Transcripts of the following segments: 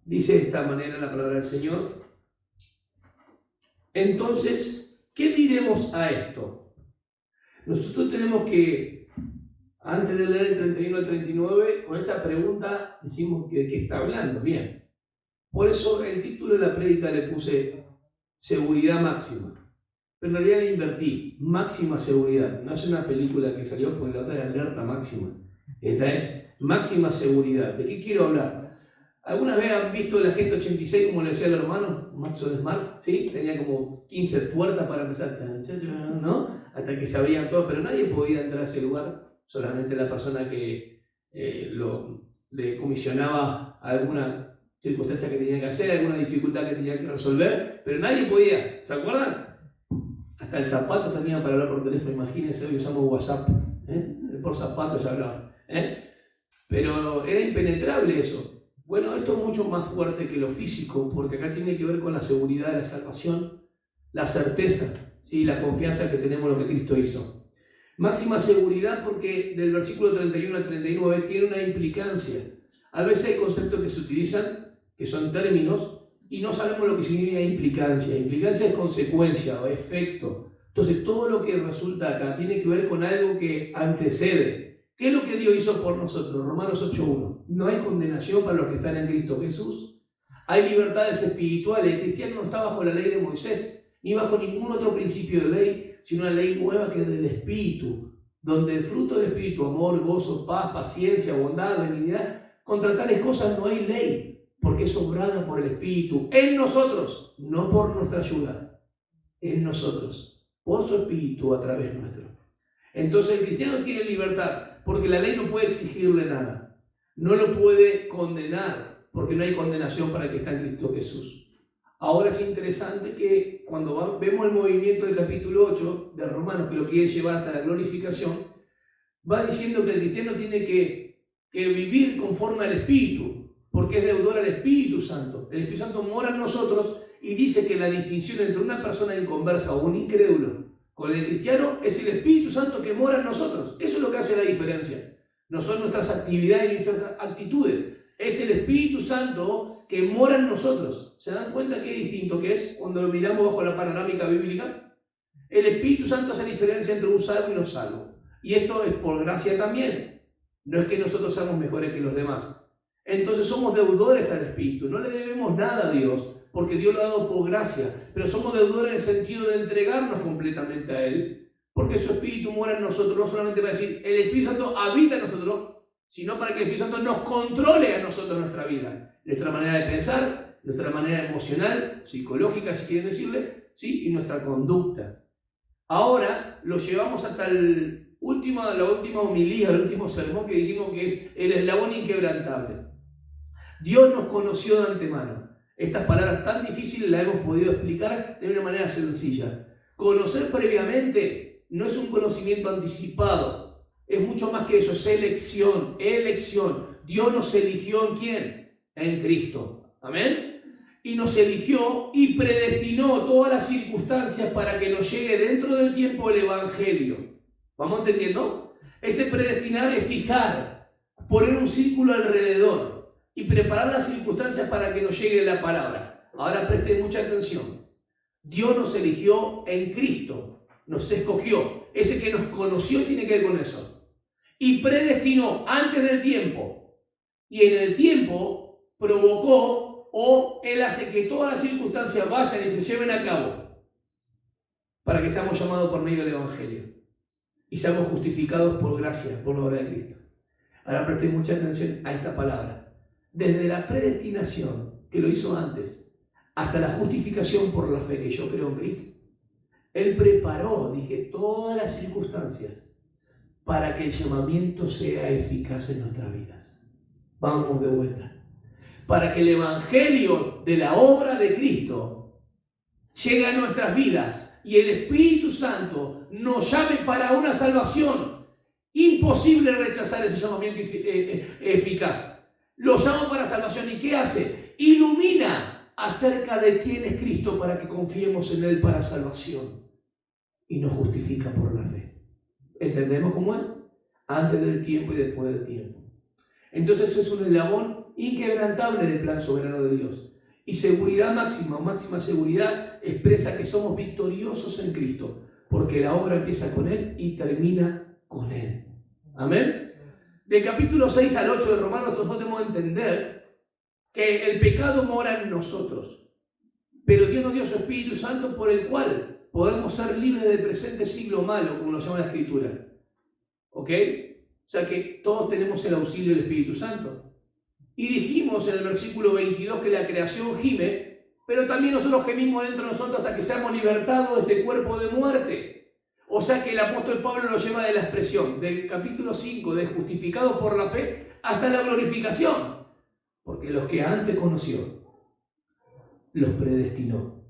Dice de esta manera la palabra del Señor. Entonces, ¿qué diremos a esto? Nosotros tenemos que, antes de leer el 31 al 39, con esta pregunta decimos de qué está hablando. Bien. Por eso el título de la prédica le puse seguridad máxima. Pero en realidad le invertí, máxima seguridad. No es una película que salió porque la otra es alerta máxima. Esta es máxima seguridad. ¿De qué quiero hablar? ¿Alguna vez han visto el Agente 86, como le decía el hermano, Maxwell Smart? ¿Sí? Tenía como 15 puertas para empezar, ¿no? Hasta que se abrían todas, pero nadie podía entrar a ese lugar. Solamente la persona que le comisionaba alguna circunstancia que tenía que hacer, alguna dificultad que tenía que resolver, pero nadie podía. ¿Se acuerdan? Hasta el zapato tenía para hablar por teléfono. Imagínense, hoy usamos WhatsApp. Por zapato ya hablaba. Pero era impenetrable eso. Bueno, esto es mucho más fuerte que lo físico, porque acá tiene que ver con la seguridad de la salvación, la certeza, ¿sí? La confianza que tenemos en lo que Cristo hizo. Máxima seguridad porque del versículo 31 al 39 tiene una implicancia. A veces hay conceptos que se utilizan, que son términos, y no sabemos lo que significa implicancia. Implicancia es consecuencia o efecto. Entonces todo lo que resulta acá tiene que ver con algo que antecede. ¿Qué es lo que Dios hizo por nosotros? Romanos 8.1. No hay condenación para los que están en Cristo Jesús. Hay libertades espirituales. El cristiano no está bajo la ley de Moisés, ni bajo ningún otro principio de ley, sino una ley nueva que es del Espíritu, donde el fruto del Espíritu, amor, gozo, paz, paciencia, bondad, benignidad, contra tales cosas no hay ley, porque es obrada por el Espíritu en nosotros, no por nuestra ayuda, en nosotros, por su Espíritu a través nuestro. Entonces el cristiano tiene libertad, porque la ley no puede exigirle nada, no lo puede condenar, porque no hay condenación para el que está en Cristo Jesús. Ahora es interesante que cuando vemos el movimiento del capítulo 8 de Romanos, que lo quiere llevar hasta la glorificación, va diciendo que el cristiano tiene que vivir conforme al Espíritu, porque es deudor al Espíritu Santo. El Espíritu Santo mora en nosotros y dice que la distinción entre una persona inconversa o un incrédulo con el cristiano es el Espíritu Santo que mora en nosotros. Eso es lo que hace la diferencia. No son nuestras actividades y nuestras actitudes. Es el Espíritu Santo que mora en nosotros. ¿Se dan cuenta qué distinto que es cuando lo miramos bajo la panorámica bíblica? El Espíritu Santo hace diferencia entre un salvo y no salvo. Y esto es por gracia también. No es que nosotros seamos mejores que los demás. Entonces somos deudores al Espíritu. No le debemos nada a Dios, porque Dios lo ha dado por gracia. Pero somos deudores en el sentido de entregarnos completamente a Él, porque su Espíritu mora en nosotros, no solamente para decir, el Espíritu Santo habita en nosotros, sino para que el Espíritu Santo nos controle a nosotros nuestra vida, nuestra manera de pensar, nuestra manera emocional, psicológica, si quieren decirle, ¿sí? Y nuestra conducta. Ahora lo llevamos hasta la última homilía, el último sermón que dijimos que es el eslabón inquebrantable. Dios nos conoció de antemano. Estas palabras tan difíciles las hemos podido explicar de una manera sencilla. Conocer previamente no es un conocimiento anticipado, es mucho más que eso, es elección. Dios nos eligió ¿en quién? En Cristo. Amén. Y nos eligió y predestinó todas las circunstancias para que nos llegue dentro del tiempo el Evangelio. ¿Vamos entendiendo? Ese predestinar es fijar, poner un círculo alrededor y preparar las circunstancias para que nos llegue la palabra. Ahora presten mucha atención. Dios nos eligió en Cristo, nos escogió. Ese que nos conoció tiene que ver con eso. Y predestinó antes del tiempo. Y en el tiempo provocó o Él hace que todas las circunstancias vayan y se lleven a cabo para que seamos llamados por medio del Evangelio y seamos justificados por gracia, por la obra de Cristo. Ahora presten mucha atención a esta palabra. Desde la predestinación, que lo hizo antes, hasta la justificación por la fe que yo creo en Cristo, Él preparó, todas las circunstancias para que el llamamiento sea eficaz en nuestras vidas. Vamos de vuelta. Para que el Evangelio de la obra de Cristo llegue a nuestras vidas y el Espíritu Santo nos llame para una salvación. Imposible rechazar ese llamamiento eficaz. Lo llama para salvación. ¿Y qué hace? Ilumina acerca de quién es Cristo para que confiemos en Él para salvación. Y nos justifica por la fe. ¿Entendemos cómo es? Antes del tiempo y después del tiempo. Entonces es un eslabón inquebrantable del plan soberano de Dios. Y seguridad máxima o máxima seguridad expresa que somos victoriosos en Cristo, porque la obra empieza con Él y termina con Él. Amén. Del capítulo 6 al 8 de Romanos nosotros tenemos que entender que el pecado mora en nosotros, pero Dios nos dio su Espíritu Santo por el cual podemos ser libres del presente siglo malo, como lo llama la Escritura. ¿Ok? O sea que todos tenemos el auxilio del Espíritu Santo. Y dijimos en el versículo 22 que la creación gime, pero también nosotros gemimos dentro de nosotros hasta que seamos libertados de este cuerpo de muerte. O sea que el apóstol Pablo lo lleva de la expresión del capítulo 5, de justificados por la fe, hasta la glorificación. Porque los que antes conoció, los predestinó,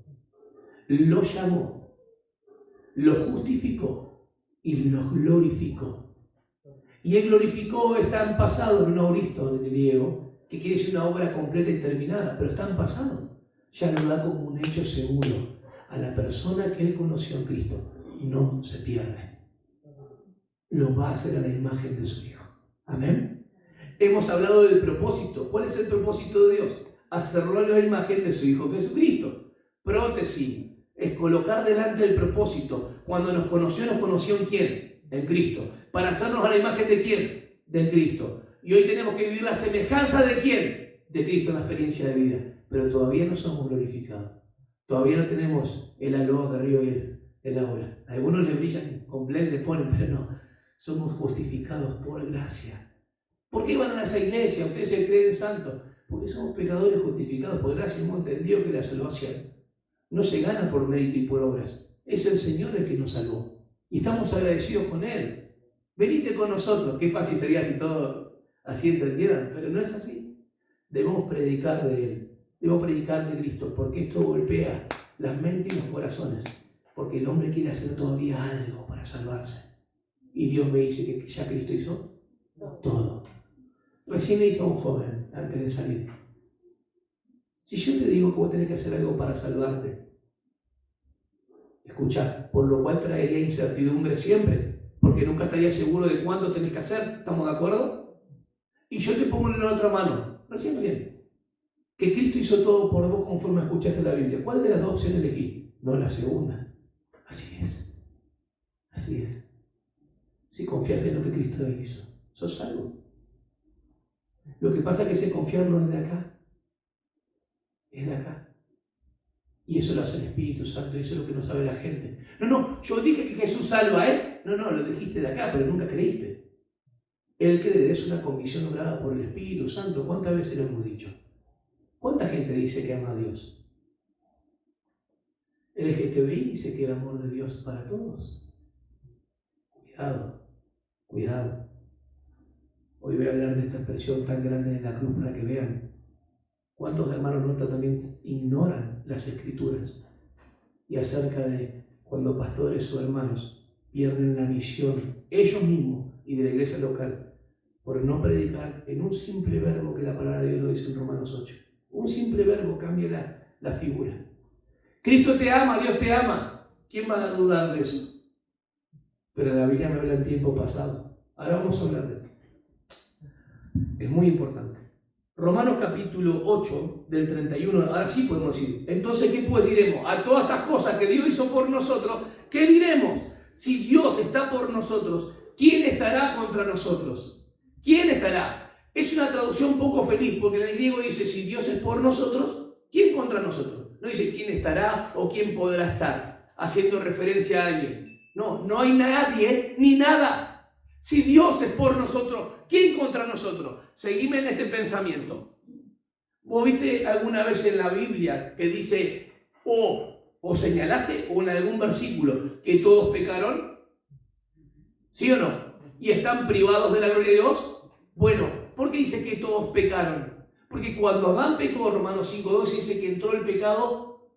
los llamó, los justificó y los glorificó. Y el glorificó está en pasado, en un auristo en griego, que quiere decir una obra completa y terminada, pero está en pasado. Ya lo da como un hecho seguro. A la persona que él conoció en Cristo no se pierde. Lo va a hacer a la imagen de su Hijo. Amén. Hemos hablado del propósito. ¿Cuál es el propósito de Dios? Hacerlo a la imagen de su Hijo Jesucristo. Prótesis es colocar delante el propósito. Cuando nos conoció en quién? En Cristo. Para hacernos a la imagen de quién? De Cristo. Y hoy tenemos que vivir la semejanza de quién? De Cristo en la experiencia de vida. Pero todavía no somos glorificados. Todavía no tenemos el aloha que arriba y el aura. Algunos le brillan completo, le ponen, pero no. Somos justificados por gracia. ¿Por qué van a esa iglesia? Ustedes se creen santos. Porque somos pecadores justificados por gracia. Hemos entendido que la salvación no se gana por mérito y por obras. Es el Señor el que nos salvó. Y estamos agradecidos con Él. Venite con nosotros. Qué fácil sería si todos así entendieran, pero no es así. Debemos predicar de Él. Debemos predicar de Cristo, porque esto golpea las mentes y los corazones. Porque el hombre quiere hacer todavía algo para salvarse. Y Dios me dice que ya Cristo hizo todo. Recién me dijo a un joven, antes de salir, si yo te digo que vos tenés que hacer algo para salvarte, escuchá, por lo cual traería incertidumbre siempre, porque nunca estaría seguro de cuándo tenés que hacer, ¿estamos de acuerdo? Y yo te pongo en la otra mano, recién, que Cristo hizo todo por vos conforme escuchaste la Biblia. ¿Cuál de las dos opciones elegí? No, la segunda. Así es. Así es. Si confías en lo que Cristo hizo, sos salvo. Lo que pasa es que ese confiar no es de acá. Es de acá. Y eso lo hace el Espíritu Santo, y eso es lo que no sabe la gente. No, yo dije que Jesús salva, ¿eh? No, lo dijiste de acá, pero nunca creíste. El creer es una convicción obrada por el Espíritu Santo. ¿Cuántas veces lo hemos dicho? ¿Cuánta gente dice que ama a Dios? El LGTBI dice que el amor de Dios para todos. Cuidado. Hoy voy a hablar de esta expresión tan grande en la cruz para que vean cuántos hermanos nuestros también ignoran las Escrituras y acerca de cuando pastores o hermanos pierden la visión ellos mismos y de la iglesia local por no predicar en un simple verbo que la palabra de Dios lo dice en Romanos 8. Un simple verbo cambia la figura. Cristo te ama, Dios te ama. ¿Quién va a dudar de eso? Pero la Biblia me habla en tiempo pasado. Ahora vamos a hablar de esto. Es muy importante. Romanos capítulo 8, del 31, ahora sí podemos decir. Entonces, ¿qué pues diremos? A todas estas cosas que Dios hizo por nosotros, ¿qué diremos? Si Dios está por nosotros, ¿quién estará contra nosotros? ¿Quién estará? Es una traducción poco feliz, porque en el griego dice, si Dios es por nosotros, ¿quién contra nosotros? No dice quién estará o quién podrá estar, haciendo referencia a alguien. No hay nadie ni nada. Si Dios es por nosotros, ¿quién contra nosotros? Seguime en este pensamiento. ¿Vos viste alguna vez en la Biblia que dice, o señalaste, o en algún versículo, que todos pecaron? ¿Sí o no? ¿Y están privados de la gloria de Dios? Bueno, ¿por qué dice que todos pecaron? Porque cuando Adán pecó, Romanos 5:2 dice que entró el pecado,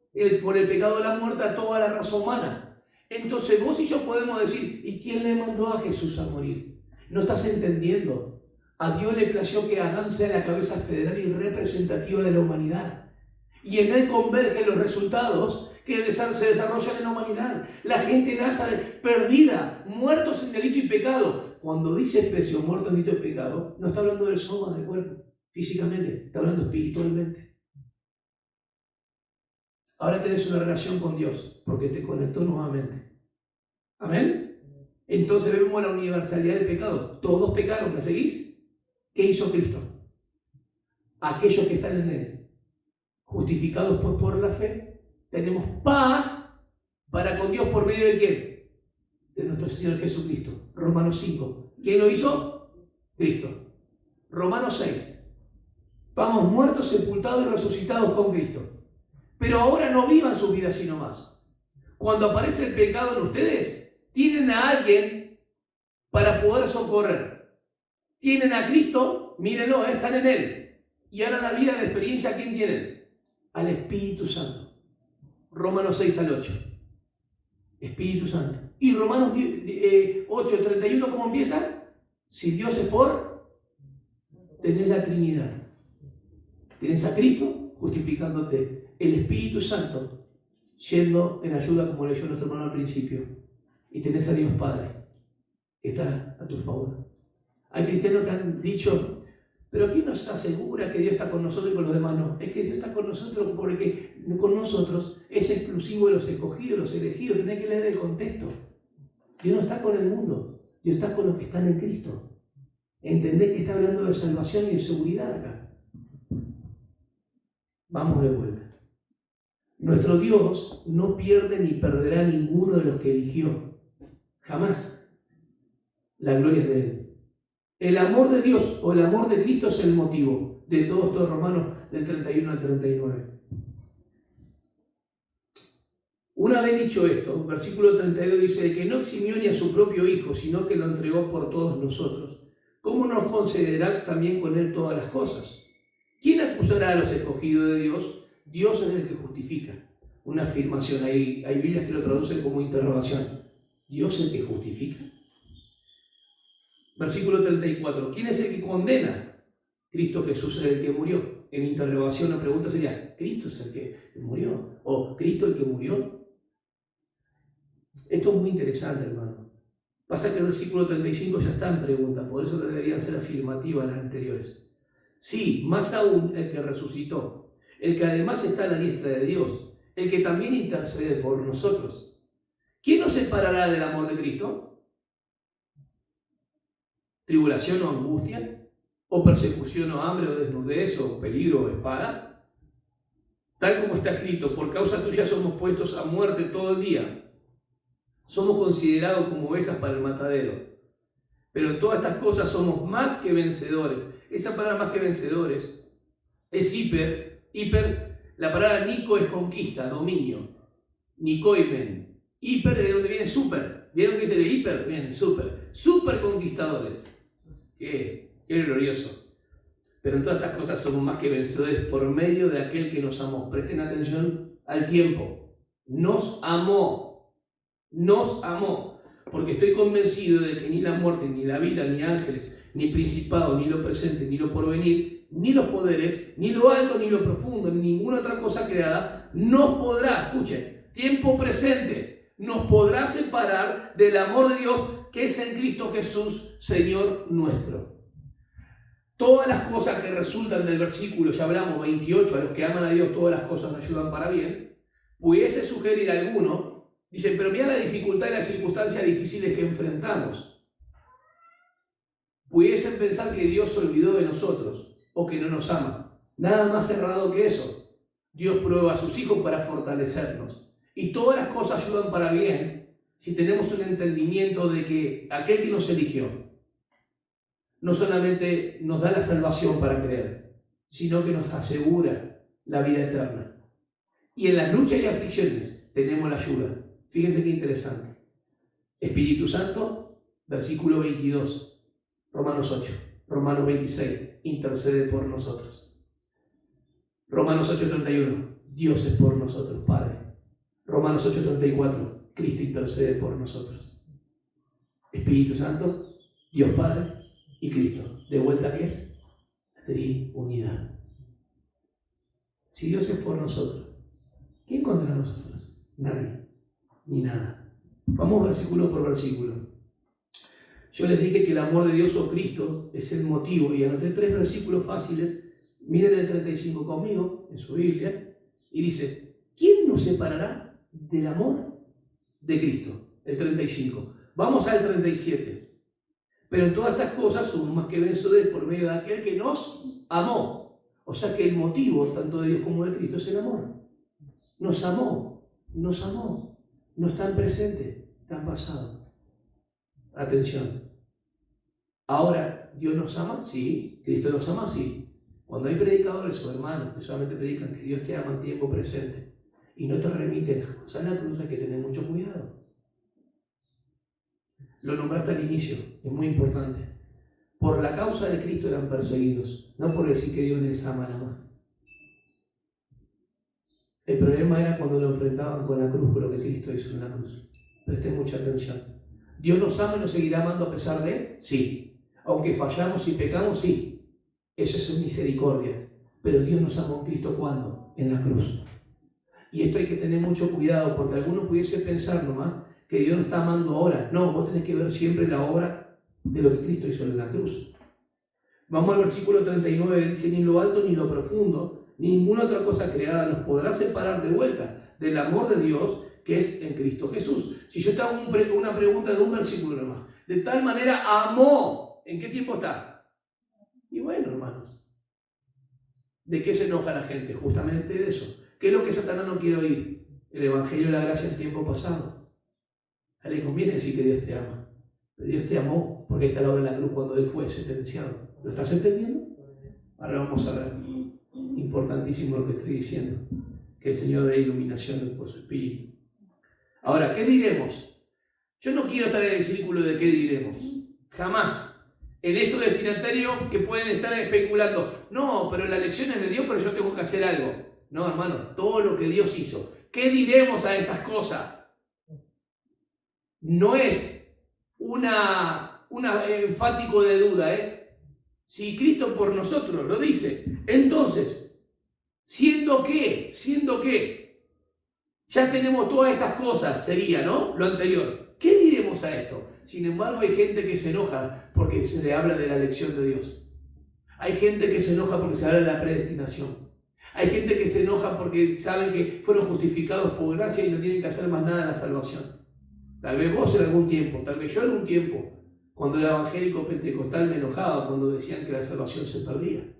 por el pecado de la muerte a toda la raza humana. Entonces vos y yo podemos decir, ¿y quién le mandó a Jesús a morir? No estás entendiendo. A Dios le plació que Adán sea la cabeza federal y representativa de la humanidad. Y en él convergen los resultados que se desarrollan en la humanidad. La gente nace perdida, muertos en delito y pecado. Cuando dice expresión muertos en delito y pecado, no está hablando del soma del cuerpo. físicamente, está hablando espiritualmente. Ahora tenés una relación con Dios, porque te conectó nuevamente. ¿Amén? Entonces vemos la universalidad del pecado. Todos pecaron, ¿me seguís? ¿Qué hizo Cristo? Aquellos que están en Él, justificados pues por la fe, tenemos paz para con Dios por medio de ¿quién? De nuestro Señor Jesucristo. Romanos 5. ¿Quién lo hizo? Cristo. Romanos 6. Vamos muertos, sepultados y resucitados con Cristo. Pero ahora no vivan su vida sino más. Cuando aparece el pecado en ustedes, tienen a alguien para poder socorrer. Tienen a Cristo, mírenlo, están en Él. Y ahora la vida, la experiencia, ¿quién tienen? Al Espíritu Santo. Romanos 6 al 8. Espíritu Santo. Y Romanos 8, 31, ¿cómo empieza? Si Dios es por, tenés la Trinidad. Tienes a Cristo justificándote. El Espíritu Santo yendo en ayuda, como leyó nuestro hermano al principio. Y tenés a Dios Padre, que está a tu favor. Hay cristianos que han dicho, pero ¿quién nos asegura que Dios está con nosotros y con los demás no? Es que Dios está con nosotros porque con nosotros es exclusivo de los escogidos, los elegidos. Tenés que leer el contexto. Dios no está con el mundo, Dios está con los que están en Cristo. Entendés que está hablando de salvación y de seguridad acá. Vamos de vuelta. Nuestro Dios no pierde ni perderá ninguno de los que eligió. Jamás. La gloria es de Él. El amor de Dios o el amor de Cristo es el motivo de todos estos Romanos del 31 al 39. Una vez dicho esto, versículo 32 dice de que no eximió ni a su propio Hijo, sino que lo entregó por todos nosotros. ¿Cómo nos concederá también con Él todas las cosas? ¿Quién acusará a los escogidos de Dios? Dios es el que justifica. Una afirmación, hay Biblias que lo traducen como interrogación. Dios es el que justifica. Versículo 34. ¿Quién es el que condena? Cristo Jesús es el que murió. En interrogación la pregunta sería, ¿Cristo es el que murió? ¿O Cristo el que murió? Esto es muy interesante, hermano. Pasa que el versículo 35 ya está en pregunta, por eso deberían ser afirmativas las anteriores. Sí, más aún el que resucitó, el que además está a la diestra de Dios, el que también intercede por nosotros. ¿Quién nos separará del amor de Cristo? ¿Tribulación o angustia? ¿O persecución o hambre o desnudez o peligro o espada? Tal como está escrito, por causa tuya somos puestos a muerte todo el día. Somos considerados como ovejas para el matadero. Pero en todas estas cosas somos más que vencedores. Esa palabra más que vencedores es hiper, la palabra Nico es conquista, dominio. Nikoimen. Hiper es de donde viene super. ¿Vieron que dice de hiper? Viene super. Super conquistadores. Qué glorioso. Pero en todas estas cosas somos más que vencedores por medio de aquel que nos amó. Presten atención al tiempo. Nos amó. Nos amó. Porque estoy convencido de que ni la muerte, ni la vida, ni ángeles, ni principado, ni lo presente, ni lo porvenir, ni los poderes, ni lo alto, ni lo profundo, ni ninguna otra cosa creada, nos podrá, escuchen, tiempo presente, nos podrá separar del amor de Dios que es en Cristo Jesús, Señor nuestro. Todas las cosas que resultan del versículo, ya hablamos 28, a los que aman a Dios todas las cosas ayudan para bien, pudiese sugerir a alguno. Dicen, pero mira la dificultad y las circunstancias difíciles que enfrentamos. Pudiesen pensar que Dios se olvidó de nosotros o que no nos ama. Nada más errado que eso. Dios prueba a sus hijos para fortalecernos. Y todas las cosas ayudan para bien si tenemos un entendimiento de que aquel que nos eligió no solamente nos da la salvación para creer, sino que nos asegura la vida eterna. Y en las luchas y aflicciones tenemos la ayuda. Fíjense qué interesante. Espíritu Santo, versículo 22, Romanos 8, Romanos 26, intercede por nosotros. Romanos 8:31, Dios es por nosotros, Padre. Romanos 8:34, Cristo intercede por nosotros. Espíritu Santo, Dios Padre y Cristo. ¿De vuelta qué es? Triunidad. Si Dios es por nosotros, ¿quién contra nosotros? Nadie. Ni nada. Vamos versículo por versículo. Yo les dije que el amor de Dios o Cristo es el motivo, y anoté 3 versículos fáciles. Miren el 35 conmigo, en su Biblia, y dice, ¿quién nos separará del amor de Cristo? El 35. Vamos al 37. Pero en todas estas cosas somos más que vencedores por medio de aquel que nos amó. O sea que el motivo, tanto de Dios como de Cristo, es el amor. Nos amó. No está en presente, está en pasado. Atención. Ahora, ¿Dios nos ama? Sí. ¿Cristo nos ama? Sí. Cuando hay predicadores o hermanos que solamente predican que Dios te ama en tiempo presente y no te remiten jamás a la cruz, hay que tener mucho cuidado. Lo nombraste al inicio, es muy importante. Por la causa de Cristo eran perseguidos, no por decir que Dios les ama nada más. El problema era cuando lo enfrentaban con la cruz, con lo que Cristo hizo en la cruz. Presten mucha atención. ¿Dios nos ama y nos seguirá amando a pesar de? Sí. Aunque fallamos y pecamos, sí. Eso es su misericordia. Pero Dios nos amó en Cristo, ¿cuándo? En la cruz. Y esto hay que tener mucho cuidado, porque algunos pudiesen pensar nomás que Dios nos está amando ahora. No, vos tenés que ver siempre la obra de lo que Cristo hizo en la cruz. Vamos al versículo 39, dice, ni lo alto ni lo profundo, ni ninguna otra cosa creada nos podrá separar de vuelta del amor de Dios que es en Cristo Jesús. Si yo te hago una pregunta de un versículo nomás, de tal manera amó, ¿en qué tiempo está? Y bueno, hermanos, ¿de qué se enoja la gente? Justamente de eso. ¿Qué es lo que Satanás no quiere oír? El Evangelio de la gracia en tiempo pasado. A él le conviene decir que Dios te ama. Pero Dios te amó, porque ahí está la obra de la cruz cuando Él fue sentenciado. ¿Lo estás entendiendo? Ahora vamos a ver. Importantísimo lo que estoy diciendo. Que el Señor dé iluminación por su Espíritu. Ahora, ¿qué diremos? Yo no quiero estar en el círculo de qué diremos. Jamás. En estos destinatarios que pueden estar especulando. No, pero la lección es de Dios, pero yo tengo que hacer algo. No, hermano, todo lo que Dios hizo. ¿Qué diremos a estas cosas? No es una enfático de duda, Si Cristo por nosotros lo dice, entonces, siendo que ya tenemos todas estas cosas, sería, ¿no? Lo anterior. ¿Qué diremos a esto? Sin embargo, hay gente que se enoja porque se le habla de la elección de Dios. Hay gente que se enoja porque se habla de la predestinación. Hay gente que se enoja porque saben que fueron justificados por gracia y no tienen que hacer más nada en la salvación. Tal vez vos en algún tiempo, tal vez yo en algún tiempo, cuando el evangélico pentecostal me enojaba cuando decían que la salvación se perdía.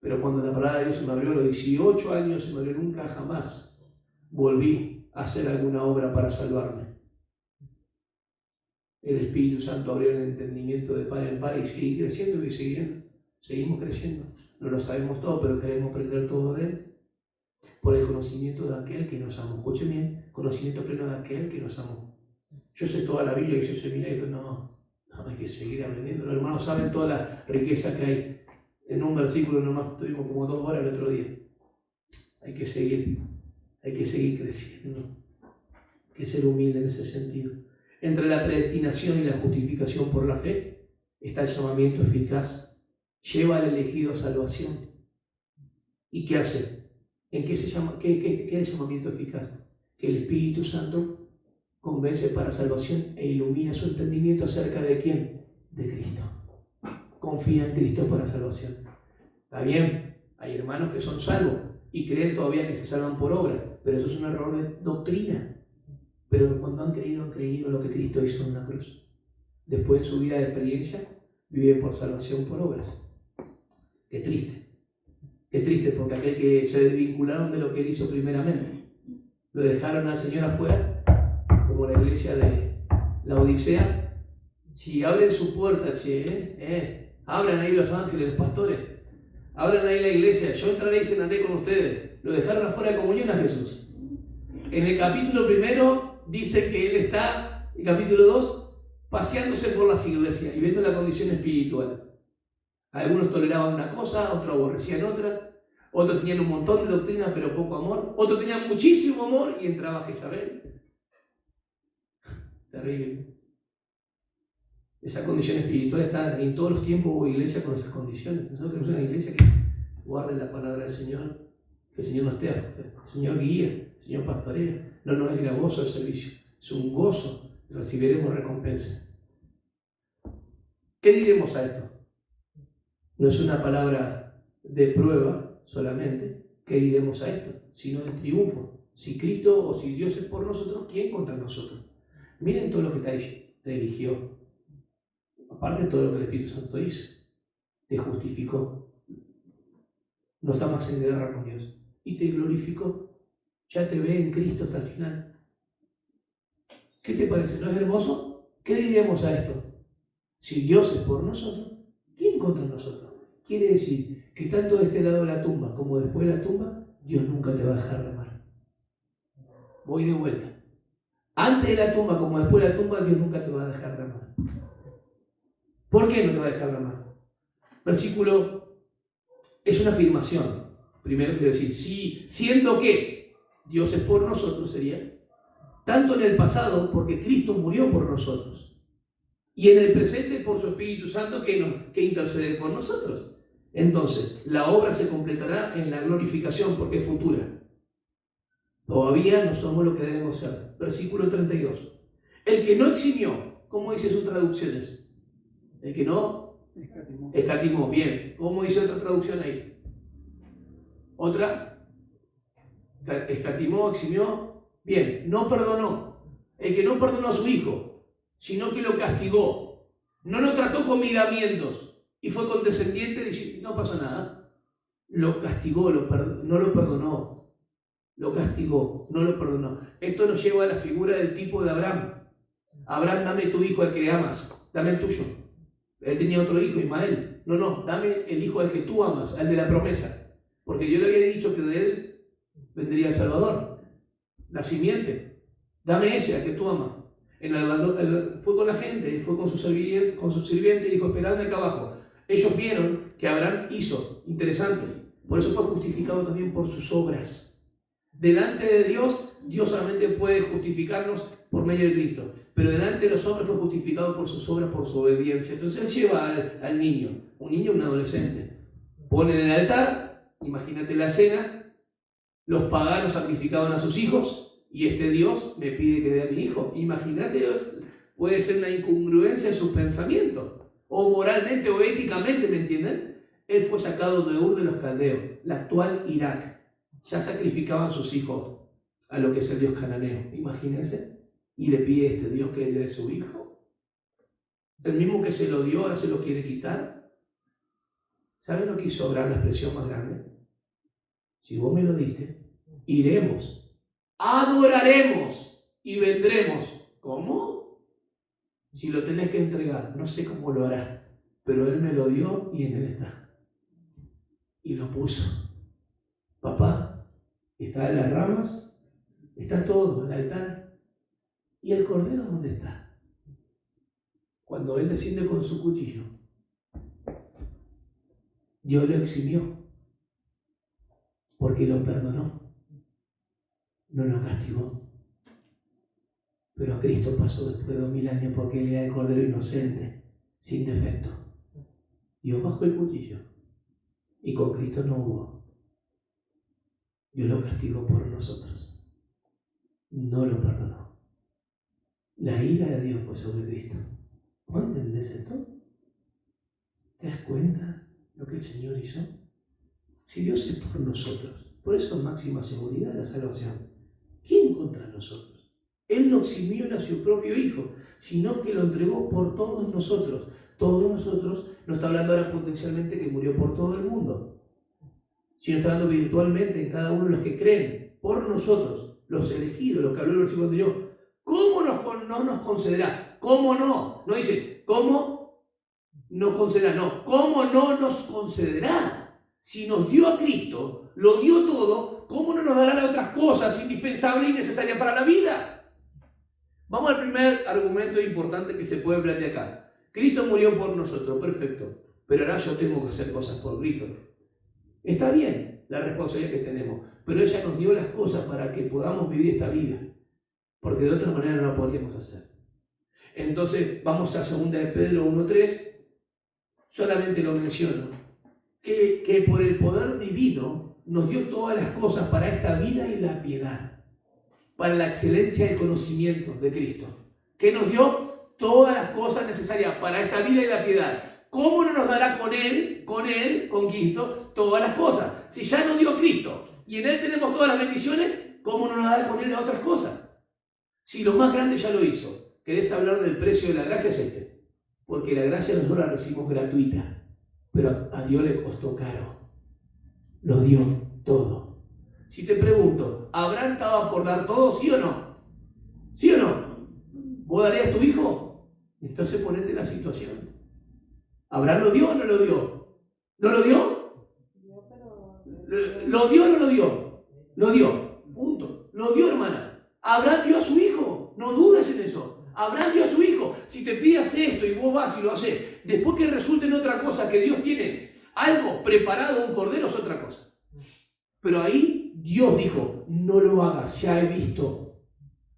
Pero cuando la palabra de Dios se me abrió a los 18 años, se me abrió nunca jamás, volví a hacer alguna obra para salvarme. El Espíritu Santo abrió el entendimiento de par en par y seguí creciendo y seguimos creciendo. No lo sabemos todo, pero queremos aprender todo de Él. Por el conocimiento de aquel que nos amó. Escuchen bien, conocimiento pleno de aquel que nos amó. Yo sé toda la Biblia y yo sé seminario, no, hay que seguir aprendiendo. Los hermanos saben toda la riqueza que hay. En un versículo nomás tuvimos como 2 horas el otro día. Hay que seguir creciendo. Hay que ser humilde en ese sentido. Entre la predestinación y la justificación por la fe está el llamamiento eficaz. Lleva al elegido a salvación. ¿Y qué hace? ¿En qué se llama? ¿Qué es el llamamiento eficaz? Que el Espíritu Santo convence para salvación e ilumina su entendimiento acerca de ¿quién? De Cristo. Confía en Cristo para salvación. Está bien, hay hermanos que son salvos y creen todavía que se salvan por obras, pero eso es un error de doctrina. Pero cuando han creído lo que Cristo hizo en la cruz. Después en su vida de experiencia, viven por salvación por obras. Qué triste porque aquel que se desvincularon de lo que Él hizo primeramente, lo dejaron al Señor afuera, como la iglesia de la Odisea. Si abren su puerta, abran ahí los ángeles, los pastores, abran ahí la iglesia, yo entraré y cenaré con ustedes. Lo dejaron afuera de comunión a Jesús. En el capítulo 1 dice que Él está, en el capítulo 2, paseándose por las iglesias y viendo la condición espiritual. Algunos toleraban una cosa, otros aborrecían otra, otros tenían un montón de doctrina pero poco amor, otros tenían muchísimo amor y entraba Jezabel. Terrible. Esa condición espiritual está en todos los tiempos. Hubo iglesia con esas condiciones. Nosotros tenemos una iglesia que guarde la palabra del Señor, que el Señor nos esté, el Señor guía, el Señor pastorea. No es gravoso el servicio, es un gozo, recibiremos recompensa. ¿Qué diremos a esto? No es una palabra de prueba solamente. ¿Qué diremos a esto? Sino de triunfo. Si Cristo o si Dios es por nosotros, ¿quién contra nosotros? Miren todo lo que te eligió. Aparte de todo lo que el Espíritu Santo hizo. Te justificó. No está más en guerra con Dios. Y te glorificó. Ya te ve en Cristo hasta el final. ¿Qué te parece? ¿No es hermoso? ¿Qué diremos a esto? Si Dios es por nosotros, ¿quién contra nosotros? Quiere decir que tanto de este lado de la tumba como después de la tumba, Dios nunca te va a dejar de amar. Voy de vuelta. Antes de la tumba como después de la tumba, Dios nunca te va a dejar de amar. ¿Por qué no te va a dejar de amar? Versículo es una afirmación. Primero quiero decir, sí, siendo que Dios es por nosotros, sería tanto en el pasado, porque Cristo murió por nosotros, y en el presente por su Espíritu Santo que intercede por nosotros. Entonces, la obra se completará en la glorificación porque es futura. Todavía no somos lo que debemos ser. Versículo 32. El que no eximió, ¿cómo dice sus traducciones? El que no escatimó. Bien. ¿Cómo dice otra traducción ahí? ¿Otra? Escatimó, eximió. Bien. No perdonó. El que no perdonó a su hijo, sino que lo castigó. No lo trató con miramientos y fue condescendiente diciendo, no pasa nada. Lo castigó, no lo perdonó. Lo castigó, no lo perdonó. Esto nos lleva a la figura del tipo de Abraham. Abraham, dame tu hijo al que amas, dame el tuyo. Él tenía otro hijo, Ismael. No, dame el hijo al que tú amas, al de la promesa. Porque yo le había dicho que de él vendría el Salvador, la simiente. Dame ese al que tú amas. Fue con la gente, fue con su sirviente y dijo, esperadme acá abajo. Ellos vieron que Abraham hizo, interesante, por eso fue justificado también por sus obras. Delante de Dios, Dios solamente puede justificarnos por medio de Cristo, pero delante de los hombres fue justificado por sus obras, por su obediencia. Entonces él lleva al niño, un adolescente, pone en el altar, imagínate la escena, los paganos sacrificaban a sus hijos, y este Dios me pide que dé a mi hijo. Imagínate, puede ser una incongruencia en sus pensamientos, o moralmente o éticamente, ¿me entienden? Él fue sacado de Ur de los Caldeos, la actual Irak. Ya sacrificaban sus hijos a lo que es el Dios cananeo, imagínense, y le pide a este Dios que le dé su hijo. El mismo que se lo dio, ahora se lo quiere quitar. ¿Saben lo que hizo Abraham, la expresión más grande? Si vos me lo diste, iremos. Adoraremos y vendremos. ¿Cómo? Si lo tenés que entregar, no sé cómo lo hará, pero Él me lo dio y en Él está. Y lo puso. Papá, está en las ramas, está todo, el altar. ¿Y el cordero dónde está? Cuando Él desciende con su cuchillo, Dios lo eximió porque lo perdonó. No lo castigó. Pero Cristo pasó después de 2000 años porque Él era el Cordero inocente, sin defecto. Dios bajó el cuchillo y con Cristo no hubo. Dios lo castigó por nosotros. No lo perdonó. La ira de Dios fue sobre Cristo. ¿No entendés esto? ¿Te das cuenta lo que el Señor hizo? Si Dios es por nosotros, por eso es máxima seguridad de la salvación. ¿Quién contra nosotros? Él no eximió a su propio Hijo, sino que lo entregó por todos nosotros. Todos nosotros, no está hablando ahora potencialmente que murió por todo el mundo, sino está hablando virtualmente en cada uno de los que creen, por nosotros, los elegidos, los que habló el versículo anterior. ¿Cómo no nos concederá? ¿Cómo no? No dice, ¿cómo nos concederá? No, ¿cómo no nos concederá? Si nos dio a Cristo, lo dio todo, ¿cómo no nos dará las otras cosas indispensables y necesarias para la vida? Vamos al primer argumento importante que se puede plantear acá. Cristo murió por nosotros, perfecto, pero ahora yo tengo que hacer cosas por Cristo. Está bien la responsabilidad que tenemos, pero ella nos dio las cosas para que podamos vivir esta vida, porque de otra manera no lo podríamos hacer. Entonces vamos a 2 de Pedro 1:3, solamente lo menciono, que por el poder divino nos dio todas las cosas para esta vida y la piedad, para la excelencia del conocimiento de Cristo. ¿Qué nos dio? todas las cosas necesarias para esta vida y la piedad. ¿Cómo no nos dará con Él, con Cristo, todas las cosas? Si ya nos dio Cristo y en Él tenemos todas las bendiciones, ¿cómo no nos dará con Él las otras cosas? Si lo más grande ya lo hizo. ¿Querés hablar del precio de la gracia? Es este. Porque la gracia nosotros la recibimos gratuita, pero a Dios le costó caro. Lo dio todo. Si te pregunto, ¿Abraham estaba por dar todo, sí o no? ¿Sí o no? ¿Vos darías tu hijo? Entonces ponete en la situación. ¿Abraham lo dio o no lo dio? ¿No lo dio? ¿Lo dio o no lo dio? Lo dio. Punto. Lo dio, hermana. Abraham dio a su hijo. No dudes en eso. Abraham dio a su hijo. Si te pidas esto y vos vas y lo haces, después que resulte en otra cosa, que Dios tiene algo preparado, un cordero, es otra cosa. Pero ahí Dios dijo, no lo hagas, ya he visto.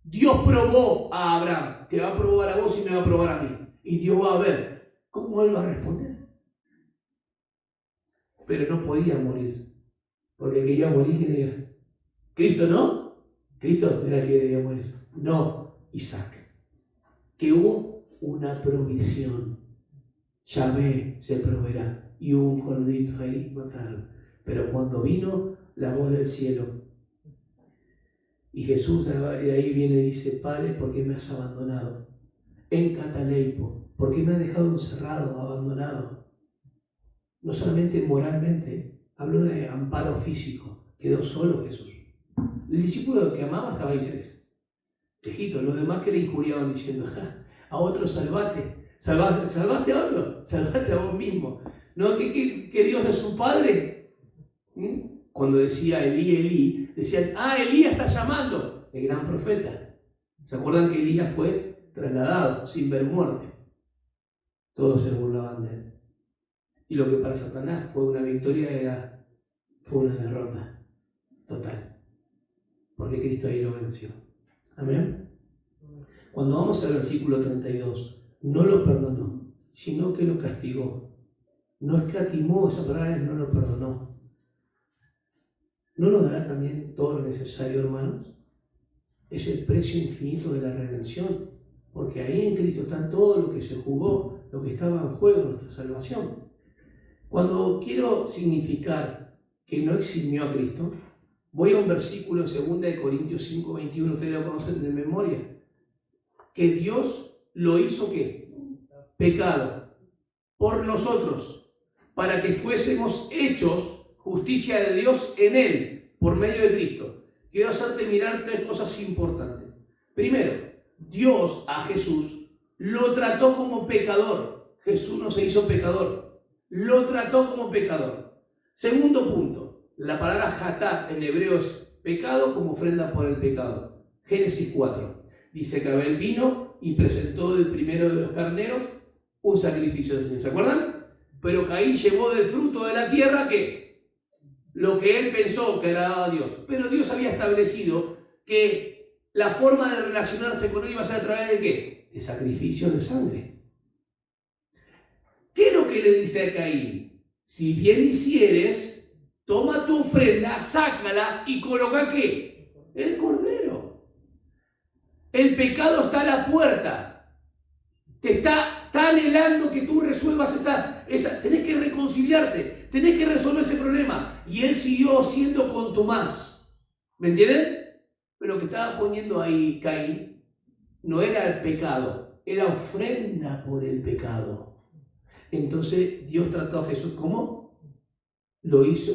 Dios probó a Abraham. Te va a probar a vos y me va a probar a mí. Y Dios va a ver cómo él va a responder. Pero no podía morir. Porque quería morir, ¿quién era? Cristo, ¿no? Cristo era el que debía morir. No, Isaac. Que hubo una provisión. Yahvé se proveerá. Y hubo un corderito ahí, mataron. Pero cuando vino la voz del cielo, y Jesús de ahí viene y dice, Padre, ¿por qué me has abandonado? En Cataleipo, ¿por qué me has dejado encerrado, abandonado? No solamente moralmente, hablo de amparo físico, quedó solo Jesús. El discípulo que amaba estaba ahí, lejito, los demás que le injuriaban diciendo, a otro salvate, ¿salvaste a otro? Salvate a vos mismo. ¿No que Dios es su Padre? Cuando decía Elí, Elí, decían, Elías está llamando, el gran profeta. ¿Se acuerdan que Elías fue trasladado sin ver muerte? Todos se burlaban de él. Y lo que para Satanás fue una victoria fue una derrota total. Porque Cristo ahí lo venció. Amén. Cuando vamos al versículo 32, no lo perdonó, sino que lo castigó. No escatimó, esa palabra es no lo perdonó. ¿No nos dará también todo lo necesario, hermanos? Es el precio infinito de la redención. Porque ahí en Cristo está todo lo que se jugó, lo que estaba en juego, nuestra salvación. Cuando quiero significar que no eximió a Cristo, voy a un versículo en 2 Corintios 5, 21, ustedes lo conocen de memoria, que Dios lo hizo ¿qué? Pecado por nosotros, para que fuésemos hechos justicia de Dios en Él, por medio de Cristo. Quiero hacerte mirar 3 cosas importantes. Primero, Dios a Jesús lo trató como pecador. Jesús no se hizo pecador, lo trató como pecador. Segundo punto, la palabra hatat en hebreo es pecado como ofrenda por el pecado. Génesis 4, dice que Abel vino y presentó del primero de los carneros un sacrificio del Señor. ¿Se acuerdan? Pero Caín llevó del fruto de la tierra ¿qué? Lo que él pensó que agradaba a Dios. Pero Dios había establecido que la forma de relacionarse con él iba a ser a través de ¿qué? De sacrificio de sangre. ¿Qué es lo que le dice a Caín? Si bien hicieres, toma tu ofrenda, sácala y coloca ¿qué? El cordero. El pecado está a la puerta. Te está anhelando que tú resuelvas esa. Tenés que reconciliarte, tenés que resolver ese problema. Y él siguió siendo contumaz. ¿Me entienden? Pero lo que estaba poniendo ahí Caín no era el pecado, era ofrenda por el pecado. Entonces Dios trató a Jesús ¿cómo? Lo hizo,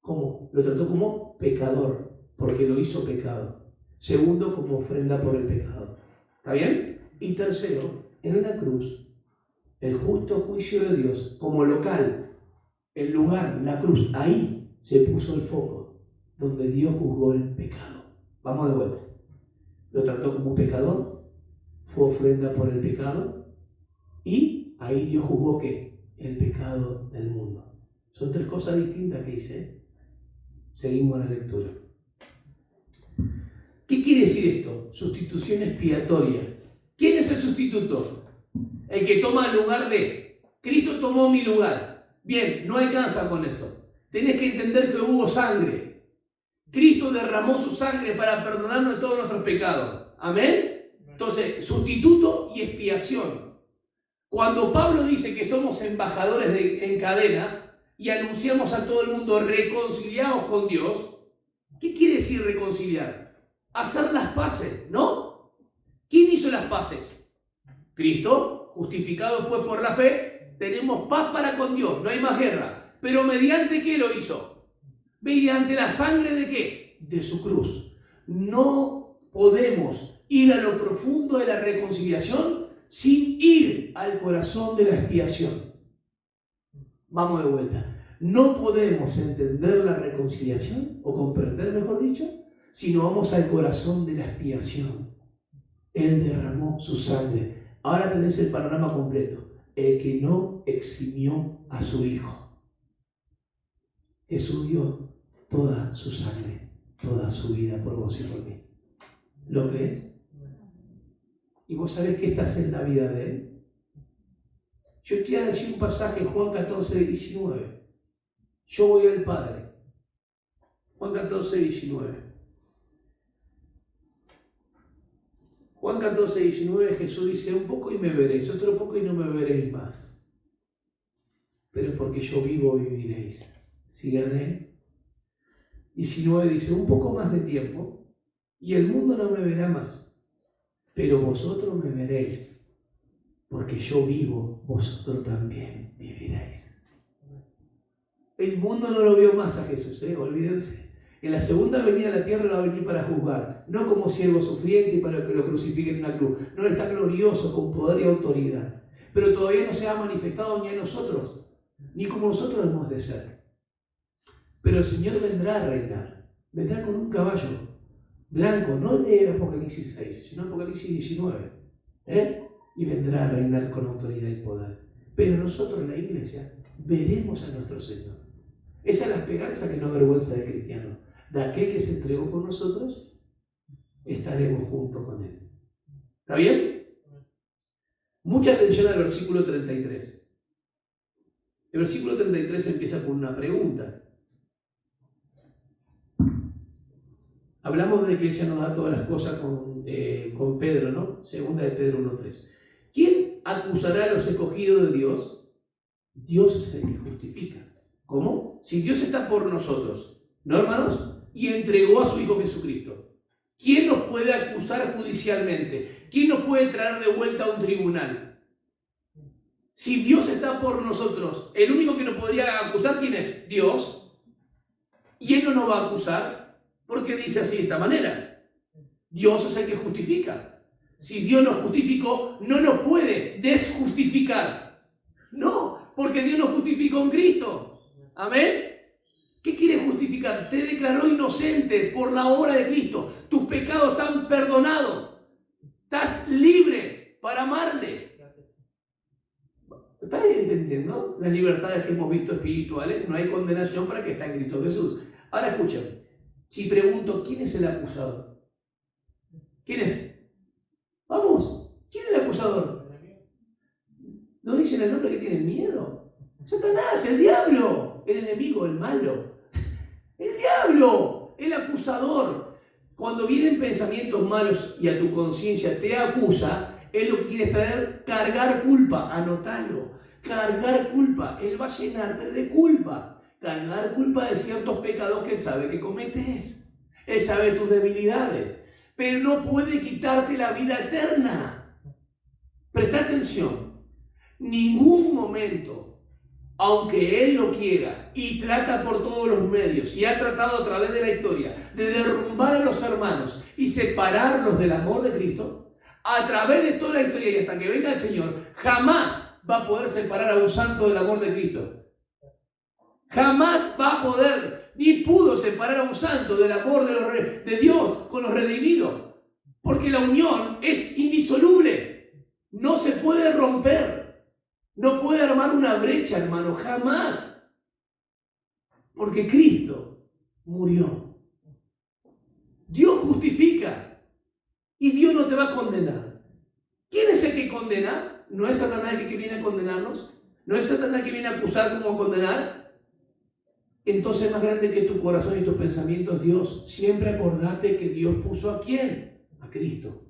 ¿cómo? Lo trató como pecador, porque lo hizo pecado. Segundo, como ofrenda por el pecado. ¿Está bien? Y tercero, en la cruz, el justo juicio de Dios como local, el lugar, la cruz, ahí se puso el foco, donde Dios juzgó el pecado. Vamos de vuelta. Lo trató como pecador, fue ofrenda por el pecado, y ahí Dios juzgó ¿qué? El pecado del mundo. Son 3 cosas distintas que dice. Seguimos la lectura. ¿Qué quiere decir esto? Sustitución expiatoria. ¿Quién es el sustituto? El que toma el lugar de. Cristo tomó mi lugar. Bien, no alcanza con eso. Tenés que entender que hubo sangre. Cristo derramó su sangre para perdonarnos de todos nuestros pecados. ¿Amén? Entonces, sustituto y expiación. Cuando Pablo dice que somos embajadores en cadena y anunciamos a todo el mundo reconciliados con Dios, ¿qué quiere decir reconciliar? Hacer las paces, ¿no? ¿Quién hizo las paces? Cristo, justificado pues por la fe, tenemos paz para con Dios, no hay más guerra. ¿Pero mediante qué lo hizo? ¿Mediante la sangre de qué? De su cruz. No podemos ir a lo profundo de la reconciliación sin ir al corazón de la expiación. Vamos de vuelta. No podemos entender la reconciliación, o comprender, mejor dicho, si no vamos al corazón de la expiación. Él derramó su sangre. Ahora tenés el panorama completo. El que no eximió a su Hijo. Jesús dio toda su sangre, toda su vida por vos y por mí. ¿Lo crees? ¿Y vos sabés que estás en la vida de Él? Yo te voy a decir un pasaje en Juan 14, 19. Yo voy al Padre. Juan 14, 19. Juan 14, 19, Jesús dice, un poco y me veréis, otro poco y no me veréis más. Pero porque yo vivo, viviréis. ¿Sigan ahí? 19 dice, un poco más de tiempo y el mundo no me verá más. Pero vosotros me veréis. Porque yo vivo, vosotros también viviréis. El mundo no lo vio más a Jesús, olvídense. En la segunda venida a la tierra lo va a venir para juzgar, no como siervo sufriente y para que lo crucifiquen en una cruz. No, Él está glorioso con poder y autoridad. Pero todavía no se ha manifestado ni a nosotros, ni como nosotros hemos de ser. Pero el Señor vendrá a reinar. Vendrá con un caballo blanco, no el de Apocalipsis 6, sino Apocalipsis 19. Y vendrá a reinar con autoridad y poder. Pero nosotros, la iglesia, veremos a nuestro Señor. Esa es la esperanza que no avergüenza del cristiano. De aquel que se entregó por nosotros, estaremos juntos con Él. ¿Está bien? Mucha atención al versículo 33. El versículo 33 empieza con una pregunta. Hablamos de que Él ya nos da todas las cosas con Pedro, ¿no? Segunda de Pedro 1:3. ¿Quién acusará a los escogidos de Dios? Dios es el que justifica. ¿Cómo? Si Dios está por nosotros, ¿no, hermanos? Y entregó a su Hijo Jesucristo. ¿Quién nos puede acusar judicialmente? ¿Quién nos puede traer de vuelta a un tribunal? Si Dios está por nosotros, el único que nos podría acusar, ¿quién es? Dios. Y Él no nos va a acusar porque dice así de esta manera. Dios es el que justifica. Si Dios nos justificó, no nos puede desjustificar. No, porque Dios nos justificó en Cristo. Amén. ¿Qué quiere justificar? Te declaró inocente por la obra de Cristo. Tus pecados están perdonados. Estás libre para amarle. ¿Estás entendiendo las libertades que hemos visto espirituales? No hay condenación para que está en Cristo Jesús. Ahora escuchen. Si pregunto, ¿quién es el acusador? ¿Quién es? Vamos. ¿Quién es el acusador? ¿No dicen el nombre que tienen miedo? Satanás, el diablo, el enemigo, el malo. El diablo, el acusador. Cuando vienen pensamientos malos y a tu conciencia te acusa, él lo que quiere es traer, cargar culpa. Anotalo. Cargar culpa. Él va a llenarte de culpa. Cargar culpa de ciertos pecados que él sabe que cometes. Él sabe tus debilidades. Pero no puede quitarte la vida eterna. Presta atención. Ningún momento, aunque Él lo quiera y trata por todos los medios y ha tratado a través de la historia de derrumbar a los hermanos y separarlos del amor de Cristo, a través de toda la historia y hasta que venga el Señor, jamás va a poder separar a un santo del amor de Cristo. Jamás va a poder, ni pudo separar a un santo del amor de Dios con los redimidos, porque la unión es indisoluble, no se puede romper. No puede armar una brecha, hermano, jamás. Porque Cristo murió. Dios justifica y Dios no te va a condenar. ¿Quién es el que condena? ¿No es Satanás el que viene a condenarnos? ¿No es Satanás el que viene a acusar como a condenar? Entonces, más grande que tu corazón y tus pensamientos, Dios. Siempre acordate que Dios puso ¿a quién? A Cristo.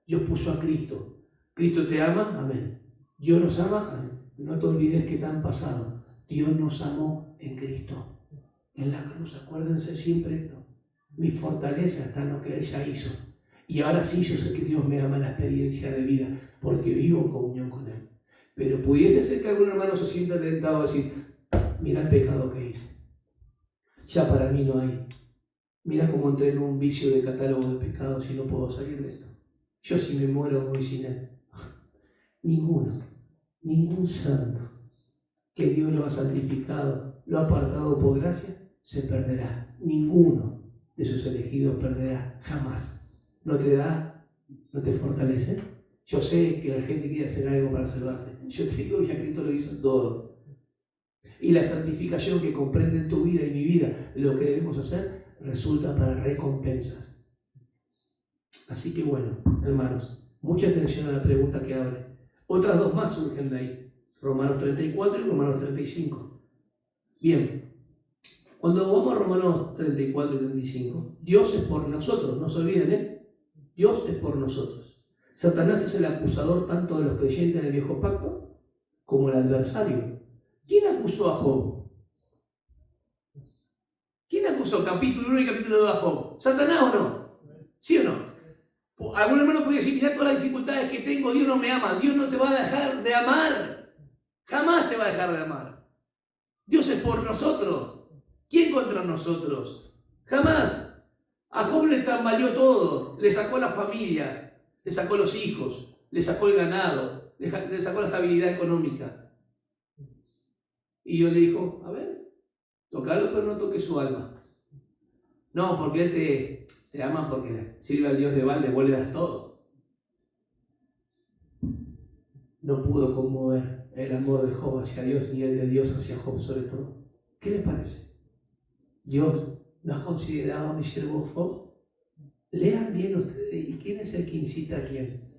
Dios puso a Cristo. ¿Cristo te ama? Amén. ¿Dios nos ama? Amén. No te olvides que te han pasado. Dios nos amó en Cristo, en la cruz. Acuérdense siempre esto. Mi fortaleza está en lo que Él ya hizo. Y ahora sí yo sé que Dios me ama en la experiencia de vida, porque vivo en comunión con Él. Pero pudiese ser que algún hermano se sienta tentado a decir, mira el pecado que hice. Ya para mí no hay. Mira cómo entré en un vicio de catálogo de pecados y no puedo salir de esto. Yo si me muero voy sin Él. Ninguno, ningún santo que Dios lo ha santificado, lo ha apartado por gracia, se perderá. Ninguno de sus elegidos perderá, jamás. ¿No te da? ¿No te fortalece? Yo sé que la gente quiere hacer algo para salvarse. Yo te digo, ya Cristo lo hizo todo. Y la santificación que comprende en tu vida y mi vida, lo que debemos hacer, resulta para recompensas. Así que bueno, hermanos, mucha atención a la pregunta que abre. Otras dos más surgen de ahí. Romanos 34 y Romanos 35. Bien, cuando vamos a Romanos 34 y 35, Dios es por nosotros, no se olviden, Dios es por nosotros. Satanás es el acusador tanto de los creyentes en el viejo pacto como el adversario. ¿Quién acusó a Job? ¿Quién acusó capítulo 1 y capítulo 2 a Job? ¿Satanás o no? ¿Sí o no? Algún hermano podría decir, mirá todas las dificultades que tengo, Dios no me ama, Dios no te va a dejar de amar. Jamás te va a dejar de amar. Dios es por nosotros. ¿Quién contra nosotros? Jamás. A Job le tambaleó todo, le sacó la familia, le sacó los hijos, le sacó el ganado, le sacó la estabilidad económica. Y Dios le dijo, a ver, tocalo pero no toques su alma. No, porque Él te ama porque sirve al Dios de Baal, vos le das todo. No pudo conmover el amor de Job hacia Dios ni el de Dios hacia Job sobre todo. ¿Qué les parece? Dios, ¿no has considerado a mi siervo Job? Lean bien ustedes, ¿y quién es el que incita a quién?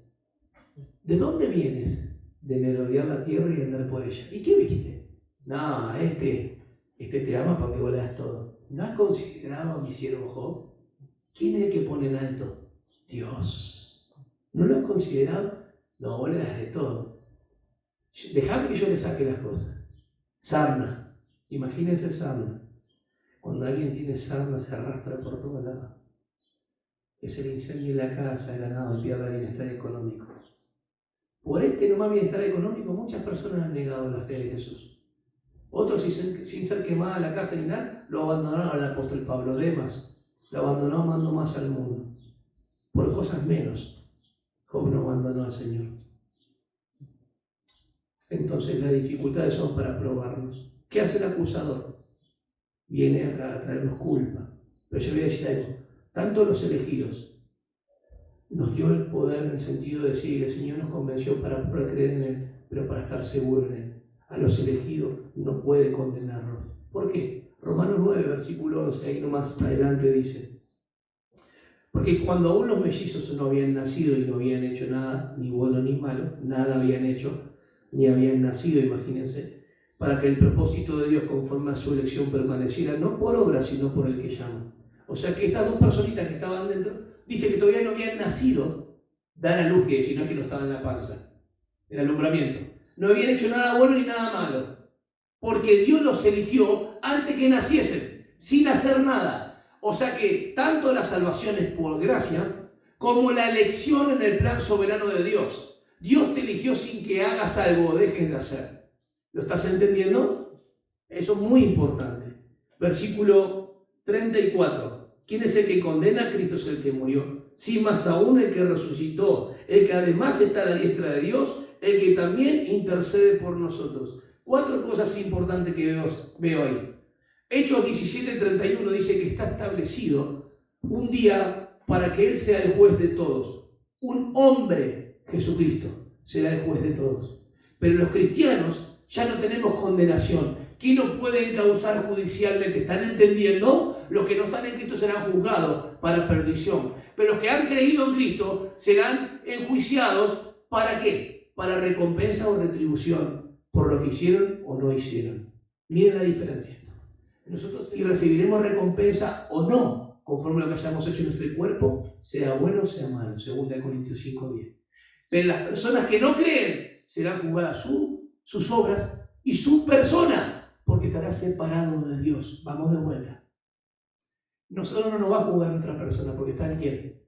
¿De dónde vienes? De merodear la tierra y andar por ella. ¿Y qué viste? No, este te ama porque vos le das todo. ¿No has considerado a mi siervo Job? ¿Quién es el que pone en alto? Dios. ¿No lo has considerado? No, vos le das de todo. Dejame que yo le saque las cosas. Sarna. Imagínense sarna. Cuando alguien tiene sarna se arrastra por todos lados. Que se le incendie la casa, el ganado y pierda el bienestar económico. Por no más bienestar económico, muchas personas han negado la fe de Jesús. Otros, sin ser quemada la casa ni nada, lo abandonaron al apóstol Pablo. Demas lo abandonó amando más al mundo. Por cosas menos, Job no abandonó al Señor. Entonces las dificultades son para probarnos. ¿Qué hace el acusador? Viene a traernos culpa. Pero yo voy a decir algo. Tanto los elegidos nos dio el poder en el sentido de decir, el Señor nos convenció para poder creer en Él, pero para estar seguro en Él. A los elegidos no puede condenarlos. ¿Por qué? Romanos 9, versículo 11, ahí nomás adelante dice, porque cuando aún los mellizos no habían nacido y no habían hecho nada, ni bueno ni malo, nada habían hecho, ni habían nacido, imagínense, para que el propósito de Dios conforme a su elección permaneciera, no por obra, sino por el que llama. O sea que estas dos personitas que estaban dentro, dice que todavía no habían nacido, dan a luz, que sino que no estaban en la panza, el alumbramiento. No habían hecho nada bueno ni nada malo, porque Dios los eligió antes que naciesen, sin hacer nada. O sea que tanto la salvación es por gracia, como la elección en el plan soberano de Dios. Dios te eligió sin que hagas algo o dejes de hacer. ¿Lo estás entendiendo? Eso es muy importante. Versículo 34. ¿Quién es el que condena? Cristo es el que murió. Sí, más aún el que resucitó, el que además está a la diestra de Dios, el que también intercede por nosotros. 4 cosas importantes que veo ahí. Hechos 17:31 dice que está establecido un día para que Él sea el juez de todos. Un hombre, Jesucristo, será el juez de todos. Pero los cristianos ya no tenemos condenación. ¿Quién nos puede encauzar judicialmente? ¿Están entendiendo? Los que no están en Cristo serán juzgados para perdición. Pero los que han creído en Cristo serán enjuiciados ¿para qué? Para recompensa o retribución por lo que hicieron o no hicieron. Miren la diferencia. Nosotros y recibiremos recompensa o no conforme a lo que hayamos hecho en nuestro cuerpo, sea bueno o sea malo, 2 Corintios 5:10. Pero las personas que no creen serán juzgadas sus obras y su persona, porque estará separado de Dios. Vamos de vuelta. Nosotros no nos va a juzgar nuestra persona, porque está en quién.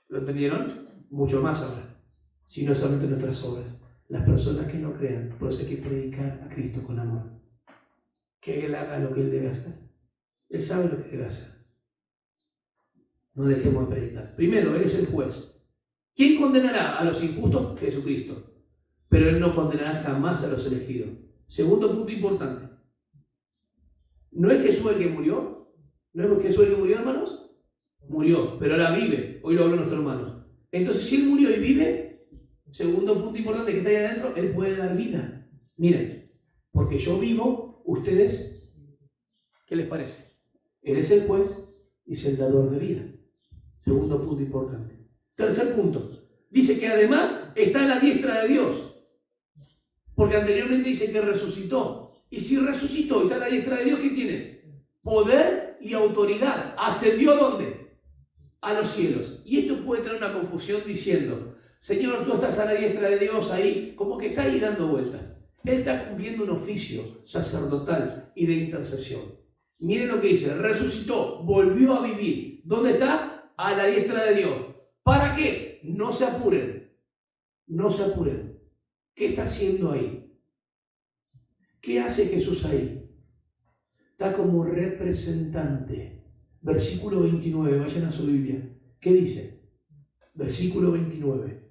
¿Lo entendieron? Mucho más ahora. Si no solamente nuestras obras. Las personas que no crean, por eso hay que predicar a Cristo con amor. Que Él haga lo que Él debe hacer. Él sabe lo que debe hacer. No dejemos de predicar. Primero, Él es el juez. ¿Quién condenará a los injustos? Jesucristo. Pero Él no condenará jamás a los elegidos. Segundo punto importante. ¿No es Jesús el que murió? ¿No es Jesús el que murió, hermanos? Murió, pero ahora vive. Hoy lo habló nuestro hermano. Entonces, si Él murió y vive, segundo punto importante que está ahí adentro, Él puede dar vida. Miren, porque yo vivo, ustedes, ¿qué les parece? Él es el juez y es el dador de vida. Segundo punto importante. Tercer punto. Dice que además está a la diestra de Dios. Porque anteriormente dice que resucitó. Y si resucitó y está a la diestra de Dios, ¿qué tiene? Poder y autoridad. ¿Ascendió a dónde? A los cielos. Y esto puede traer una confusión diciendo, Señor, tú estás a la diestra de Dios ahí, como que está ahí dando vueltas. Él está cumpliendo un oficio sacerdotal y de intercesión. Miren lo que dice, resucitó, volvió a vivir. ¿Dónde está? A la diestra de Dios. ¿Para qué? No se apuren. No se apuren. ¿Qué está haciendo ahí? ¿Qué hace Jesús ahí? Está como representante. Versículo 29, vayan a su Biblia. ¿Qué dice? Versículo 29.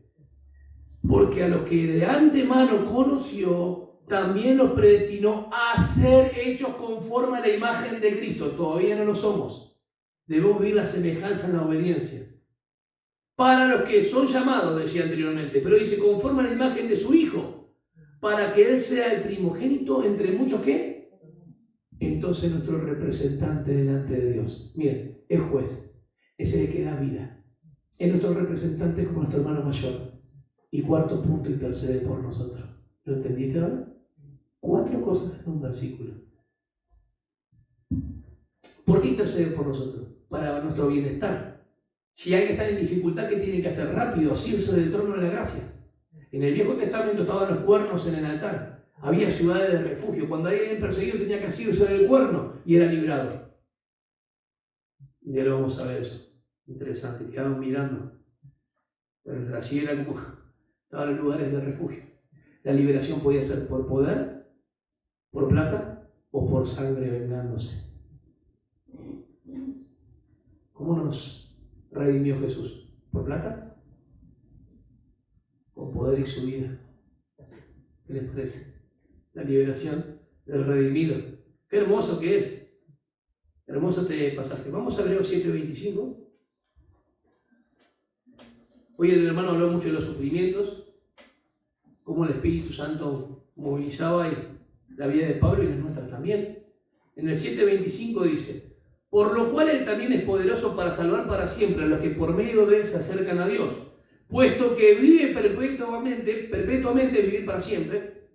Porque a los que de antemano conoció, también los predestinó a ser hechos conforme a la imagen de Cristo. Todavía no lo somos. Debemos vivir la semejanza en la obediencia. Para los que son llamados, decía anteriormente, pero dice conforme a la imagen de su Hijo, para que Él sea el primogénito entre muchos, ¿qué? Entonces nuestro representante delante de Dios. Miren, es juez, es el que da vida. Es nuestro representante como nuestro hermano mayor. Y cuarto punto, intercede por nosotros. ¿Lo entendiste ahora? 4 cosas en un versículo. ¿Por qué intercede por nosotros? Para nuestro bienestar. Si alguien está en dificultad, ¿qué tiene que hacer? Rápido, asirse del trono de la gracia. En el Viejo Testamento estaban los cuernos en el altar. Había ciudades de refugio. Cuando alguien perseguido tenía que asirse del cuerno y era librado. Ya lo vamos a ver eso. Interesante. Quedaron mirando. Pero así era como estaban los lugares de refugio. La liberación podía ser por poder, por plata o por sangre vengándose. ¿Cómo nos redimió Jesús? ¿Por plata? Con poder y su vida. ¿Qué les parece? La liberación del redimido. Qué hermoso que es. Hermoso este pasaje. Vamos a Hebreos 7:25. Hoy el hermano habló mucho de los sufrimientos, cómo el Espíritu Santo movilizaba la vida de Pablo y las nuestras también. En el 7:25 dice, por lo cual Él también es poderoso para salvar para siempre a los que por medio de Él se acercan a Dios, puesto que vive perpetuamente vivir para siempre,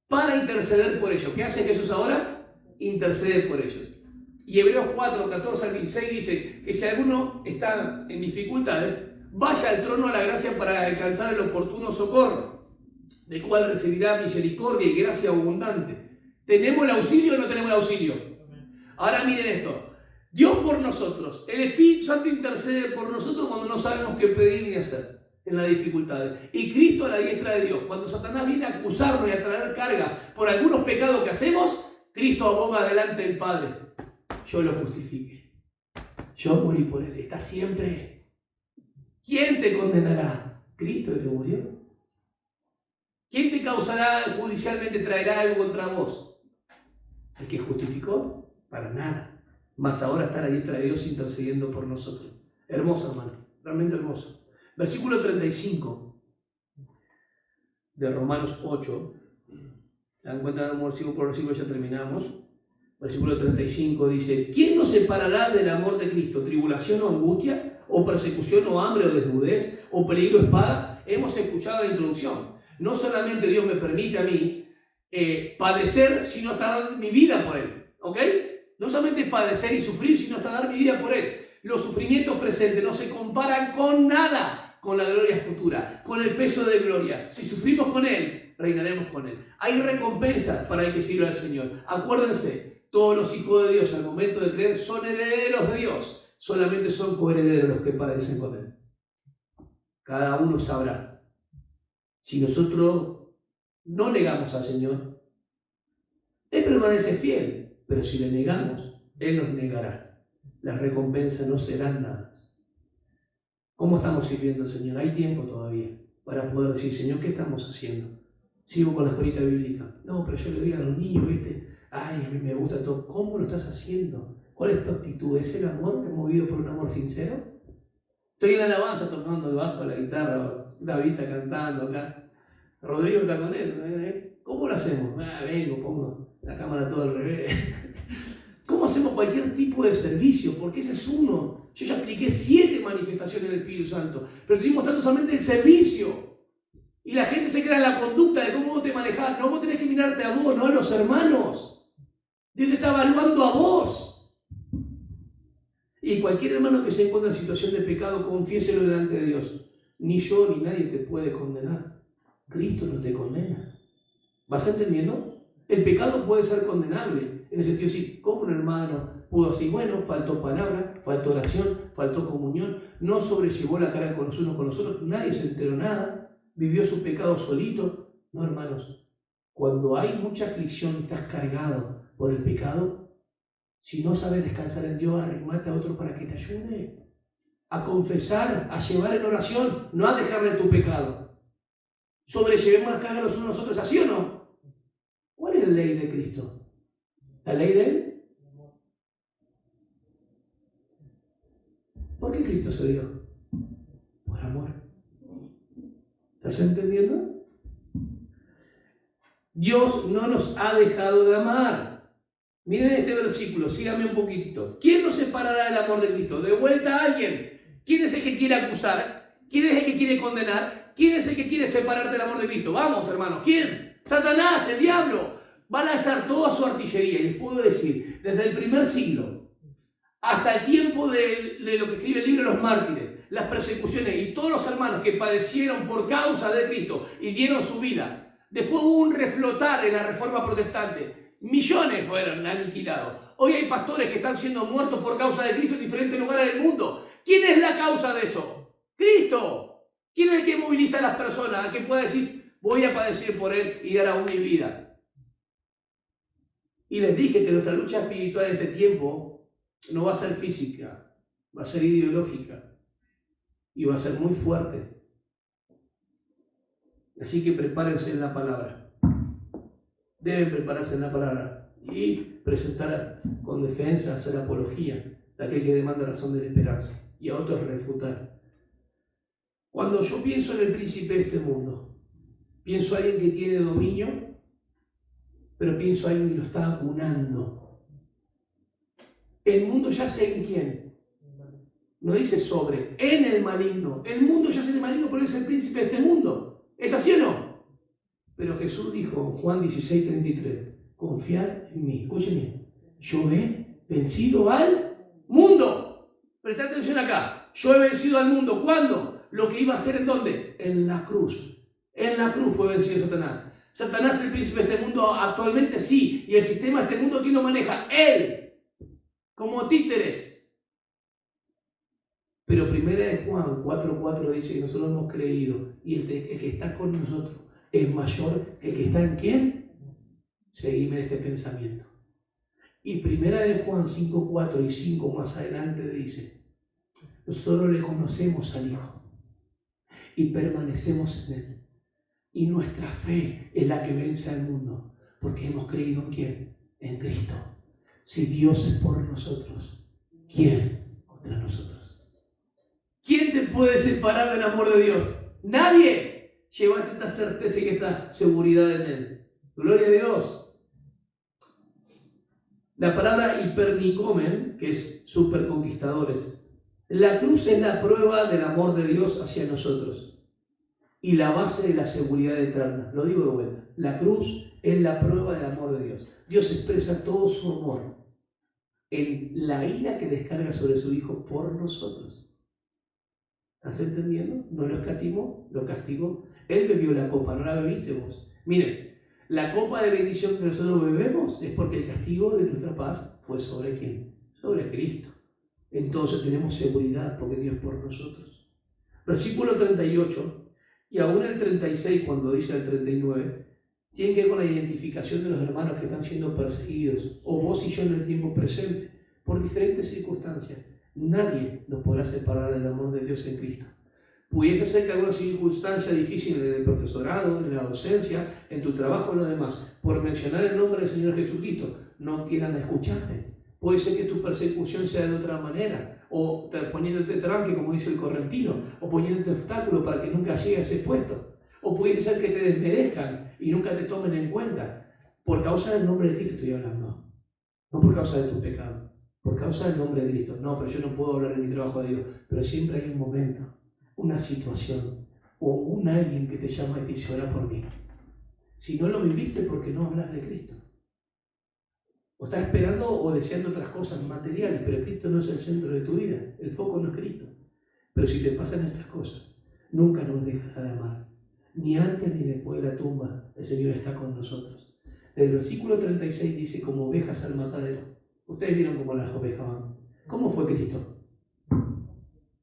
para interceder por ellos. ¿Qué hace Jesús ahora? Intercede por ellos. Y Hebreos 4:14-16 dice que si alguno está en dificultades, vaya al trono de la gracia para alcanzar el oportuno socorro, del cual recibirá misericordia y gracia abundante. ¿Tenemos el auxilio o no tenemos el auxilio? Ahora miren esto. Dios por nosotros, el Espíritu Santo intercede por nosotros cuando no sabemos qué pedir ni hacer en las dificultades. Y Cristo a la diestra de Dios. Cuando Satanás viene a acusarnos y a traer carga por algunos pecados que hacemos, Cristo aboga delante del Padre. Yo lo justifique. Yo morí por Él. Está siempre. ¿Quién te condenará? Cristo el que murió. ¿Quién te causará judicialmente, traerá algo contra vos? ¿El que justificó? Para nada. Más ahora está a la diestra de Dios intercediendo por nosotros. Hermoso, hermano. Realmente hermoso. Versículo 35 de Romanos 8. ¿Se dan cuenta? Versículo por versículo ya terminamos. Versículo 35 dice, ¿quién nos separará del amor de Cristo? ¿Tribulación o angustia? ¿O persecución o hambre o desnudez? ¿O peligro o espada? Hemos escuchado la introducción. No solamente Dios me permite a mí padecer, sino hasta dar mi vida por Él. ¿Ok? No solamente padecer y sufrir, sino hasta dar mi vida por Él. Los sufrimientos presentes no se comparan con nada con la gloria futura, con el peso de gloria. Si sufrimos con Él, reinaremos con Él. Hay recompensas para el que sirve al Señor. Acuérdense, todos los hijos de Dios al momento de creer son herederos de Dios. Solamente son coherederos los que padecen con Él. Cada uno sabrá. Si nosotros no negamos al Señor, Él permanece fiel, pero si le negamos, Él nos negará. Las recompensas no serán dadas. ¿Cómo estamos sirviendo al Señor? Hay tiempo todavía para poder decir, Señor, ¿qué estamos haciendo? ¿Sigo con la escuelita bíblica? No, pero yo le digo a los niños, ¿viste? Ay, a mí me gusta todo. ¿Cómo lo estás haciendo? ¿Cuál es tu actitud? ¿Es el amor que movido por un amor sincero? Estoy en la alabanza tocando el bajo, la guitarra, David está cantando acá. Rodrigo está con él. ¿Cómo lo hacemos? Vengo, pongo la cámara todo al revés. ¿Cómo hacemos cualquier tipo de servicio? Porque ese es uno. Yo ya expliqué 7 manifestaciones del Espíritu Santo, pero estoy mostrando solamente el servicio. Y la gente se queda en la conducta de cómo vos te manejás. No, vos tenés que mirarte a vos, no a los hermanos. Dios te está evaluando a vos. Y cualquier hermano que se encuentre en situación de pecado, confiéselo delante de Dios. Ni yo ni nadie te puede condenar. Cristo no te condena. ¿Vas entendiendo? El pecado puede ser condenable. En el sentido de decir, ¿cómo un hermano pudo así? Bueno, faltó palabra, faltó oración, faltó comunión, no sobrellevó la cara con los unos con los otros, nadie se enteró nada, vivió su pecado solito. No, hermanos, cuando hay mucha aflicción y estás cargado por el pecado, si no sabes descansar en Dios, arrimate a otro para que te ayude a confesar, a llevar en oración, no a dejarle tu pecado. Sobrellevemos las cargas los unos a los otros, ¿así o no? ¿Cuál es la ley de Cristo? ¿La ley de Él? ¿Por qué Cristo se dio? Por amor. ¿Estás entendiendo? Dios no nos ha dejado de amar. Miren este versículo, síganme un poquito. ¿Quién nos separará del amor de Cristo? De vuelta a alguien. ¿Quién es el que quiere acusar? ¿Quién es el que quiere condenar? ¿Quién es el que quiere separar del amor de Cristo? Vamos, hermanos. ¿Quién? Satanás, el diablo. Va a lanzar toda su artillería. Y les puedo decir, desde el primer siglo hasta el tiempo de lo que escribe el libro de los mártires, las persecuciones y todos los hermanos que padecieron por causa de Cristo y dieron su vida. Después hubo un reflotar en la Reforma Protestante. Millones fueron aniquilados. Hoy hay pastores que están siendo muertos por causa de Cristo en diferentes lugares del mundo. ¿Quién es la causa de eso? Cristo. ¿Quién es el que moviliza a las personas? A que pueda decir, voy a padecer por Él y dar aún mi vida. Y les dije que nuestra lucha espiritual en este tiempo no va a ser física, va a ser ideológica y va a ser muy fuerte. Así que prepárense en la palabra. Deben prepararse en la palabra y presentar con defensa, hacer apología de aquel que demanda razón de la esperanza y a otros refutar. Cuando yo pienso en el príncipe de este mundo, pienso en alguien que tiene dominio, pero pienso en alguien que lo está acunando. El mundo yace en quién. No dice sobre, en el maligno. El mundo yace en el maligno, pero es el príncipe de este mundo. ¿Es así o no? Pero Jesús dijo en Juan 16:33, confiar en mí. Escúchenme, yo he vencido al mundo. Prestad atención acá. Yo he vencido al mundo. ¿Cuándo? Lo que iba a hacer ¿en dónde? En la cruz. En la cruz fue vencido Satanás. Satanás es el príncipe de este mundo actualmente, sí. Y el sistema de este mundo, ¿quién lo maneja? Él. Como títeres. Pero primera de Juan 4:4 dice que nosotros hemos creído. Y el que está con nosotros es mayor que el que está en quién. Seguime en este pensamiento. Y primera de Juan 5:4 y 5 más adelante dice, nosotros le conocemos al Hijo y permanecemos en Él. Y nuestra fe es la que vence al mundo, porque hemos creído en quién, en Cristo. Si Dios es por nosotros, ¿quién contra nosotros? ¿Quién te puede separar del amor de Dios? ¡Nadie! Llévate esta certeza y esta seguridad en Él. Gloria a Dios. La palabra hipernicomen, que es superconquistadores. La cruz es la prueba del amor de Dios hacia nosotros y la base de la seguridad eterna. Lo digo de vuelta. La cruz es la prueba del amor de Dios. Dios expresa todo su amor en la ira que descarga sobre su Hijo por nosotros. ¿Estás entendiendo? No lo escatimó, lo castigó. Él bebió la copa, no la bebiste vos. Miren, la copa de bendición que nosotros bebemos es porque el castigo de nuestra paz fue sobre ¿quién? Sobre Cristo. Entonces tenemos seguridad porque Dios por nosotros. Versículo 38 y aún el 36, cuando dice el 39, tiene que ver con la identificación de los hermanos que están siendo perseguidos, o vos y yo en el tiempo presente, por diferentes circunstancias. Nadie nos podrá separar del amor de Dios en Cristo. Pudiese ser que alguna circunstancia difícil en el profesorado, en la docencia, en tu trabajo, en lo demás, por mencionar el nombre del Señor Jesucristo, no quieran escucharte. Puede ser que tu persecución sea de otra manera, o poniéndote tranque, como dice el correntino, o poniéndote obstáculo para que nunca llegues a ese puesto. O puede ser que te desmerezcan y nunca te tomen en cuenta. Por causa del nombre de Cristo estoy hablando. No por causa de tu pecado, por causa del nombre de Cristo. No, pero yo no puedo hablar en mi trabajo de Dios. Pero siempre hay un momento, una situación, o un alguien que te llama y te dice, ora por mí. Si no lo viviste, ¿por qué no hablas de Cristo? O estás esperando o deseando otras cosas materiales, pero Cristo no es el centro de tu vida. El foco no es Cristo. Pero si te pasan estas cosas, nunca nos dejará de amar. Ni antes ni después de la tumba, el Señor está con nosotros. Del versículo 36 dice, como ovejas al matadero. Ustedes vieron cómo las ovejas van. ¿Cómo fue Cristo?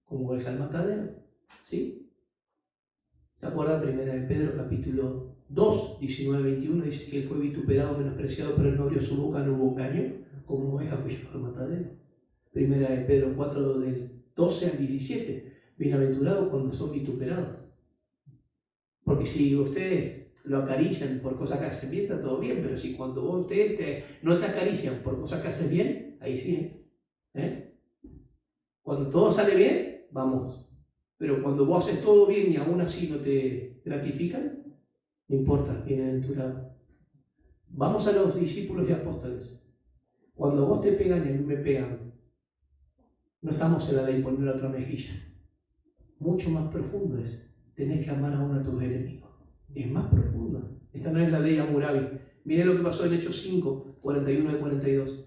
Como oveja al matadero. ¿Sí? ¿Se acuerdan? Primera de Pedro, capítulo 2, 19-21, dice que él fue vituperado, menospreciado, pero él no abrió su boca, no hubo engaño. Como oveja fui llevado al matadero. Primera de Pedro 4, del 12 al 17. Bienaventurados cuando son vituperados. Porque si ustedes lo acarician por cosas que hacen bien, está todo bien, pero si cuando ustedes no te acarician por cosas que hacen bien, ahí sí. Cuando todo sale bien, vamos. Pero cuando vos haces todo bien y aún así no te gratifican, no importa, bienaventurado. Vamos a los discípulos y apóstoles. Cuando vos te pegan y a mí me pegan, no estamos en la ley poner la otra mejilla. Mucho más profundo es. Tenés que amar aún a tus enemigos. Es más profunda. Esta no es la ley Hammurabi. Miren lo que pasó en Hechos 5, 41 y 42.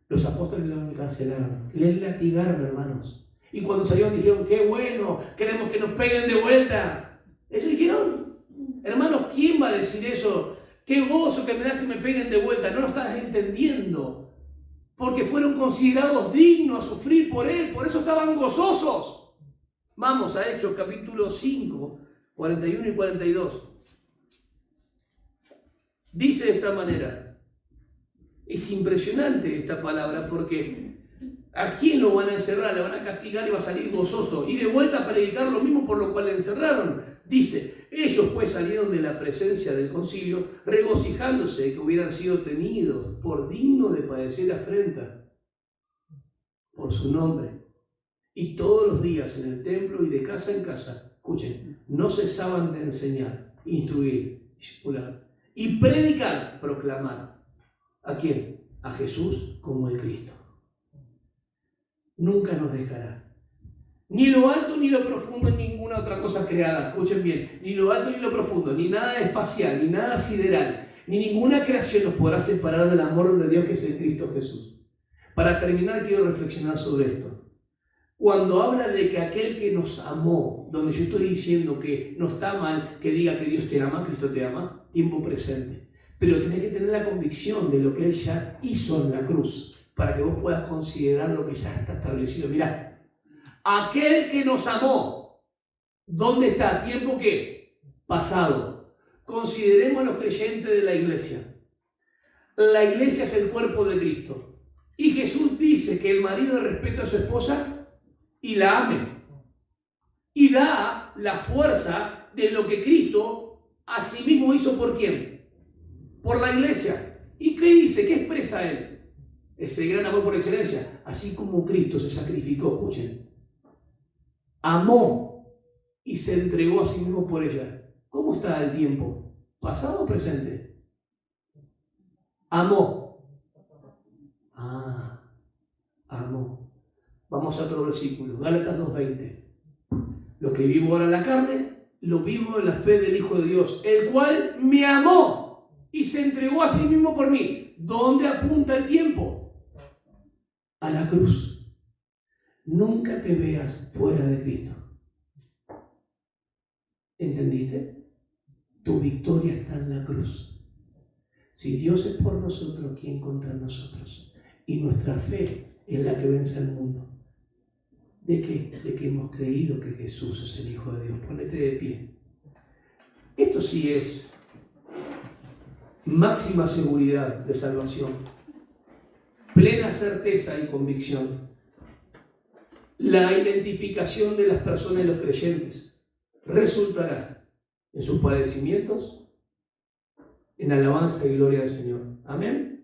Los apóstoles los encarcelaron. Les latigaron, hermanos. Y cuando salieron dijeron, qué bueno, queremos que nos peguen de vuelta. Eso dijeron. Hermanos, ¿quién va a decir eso? Qué gozo que me da que me peguen de vuelta. No lo estás entendiendo. Porque fueron considerados dignos a sufrir por él. Por eso estaban gozosos. Vamos a Hechos capítulo 5, 41 y 42. Dice de esta manera. Es impresionante esta palabra porque ¿a quién lo van a encerrar? Le van a castigar y va a salir gozoso. Y de vuelta a predicar lo mismo por lo cual le encerraron. Dice, ellos pues salieron de la presencia del concilio regocijándose de que hubieran sido tenidos por dignos de padecer afrenta por su nombre. Y todos los días en el templo y de casa en casa, escuchen, no cesaban de enseñar, instruir, discipular y predicar, proclamar. ¿A quién? A Jesús como el Cristo. Nunca nos dejará. Ni lo alto ni lo profundo, ni ninguna otra cosa creada. Escuchen bien, ni lo alto ni lo profundo, ni nada espacial, ni nada sideral, ni ninguna creación nos podrá separar del amor de Dios que es en Cristo Jesús. Para terminar, quiero reflexionar sobre esto. Cuando habla de que aquel que nos amó, donde yo estoy diciendo que no está mal que diga que Dios te ama, Cristo te ama, tiempo presente. Pero tenés que tener la convicción de lo que Él ya hizo en la cruz, para que vos puedas considerar lo que ya está establecido. Mirá, aquel que nos amó, ¿dónde está? ¿Tiempo qué? Pasado. Consideremos a los creyentes de la iglesia. La iglesia es el cuerpo de Cristo. Y Jesús dice que el marido respeta a su esposa y la ame. Y da la fuerza de lo que Cristo a sí mismo hizo por quién. Por la iglesia. ¿Y qué dice? ¿Qué expresa Él? Ese gran amor por excelencia. Así como Cristo se sacrificó, escuchen. Amó y se entregó a sí mismo por ella. ¿Cómo está el tiempo? ¿Pasado o presente? Amó. Amó. Vamos a otro versículo, Gálatas 2:20. Lo que vivo ahora en la carne, lo vivo en la fe del Hijo de Dios, el cual me amó y se entregó a sí mismo por mí. ¿Dónde apunta el tiempo? a la cruz. Nunca te veas fuera de Cristo. ¿Entendiste? Tu victoria está en la cruz. Si Dios es por nosotros, ¿quién contra nosotros? Y nuestra fe es la que vence al mundo. ¿De qué? De que hemos creído que Jesús es el Hijo de Dios. Ponete de pie. Esto sí es máxima seguridad de salvación, plena certeza y convicción. La identificación de las personas y los creyentes resultará en sus padecimientos, en alabanza y gloria del Señor. Amén.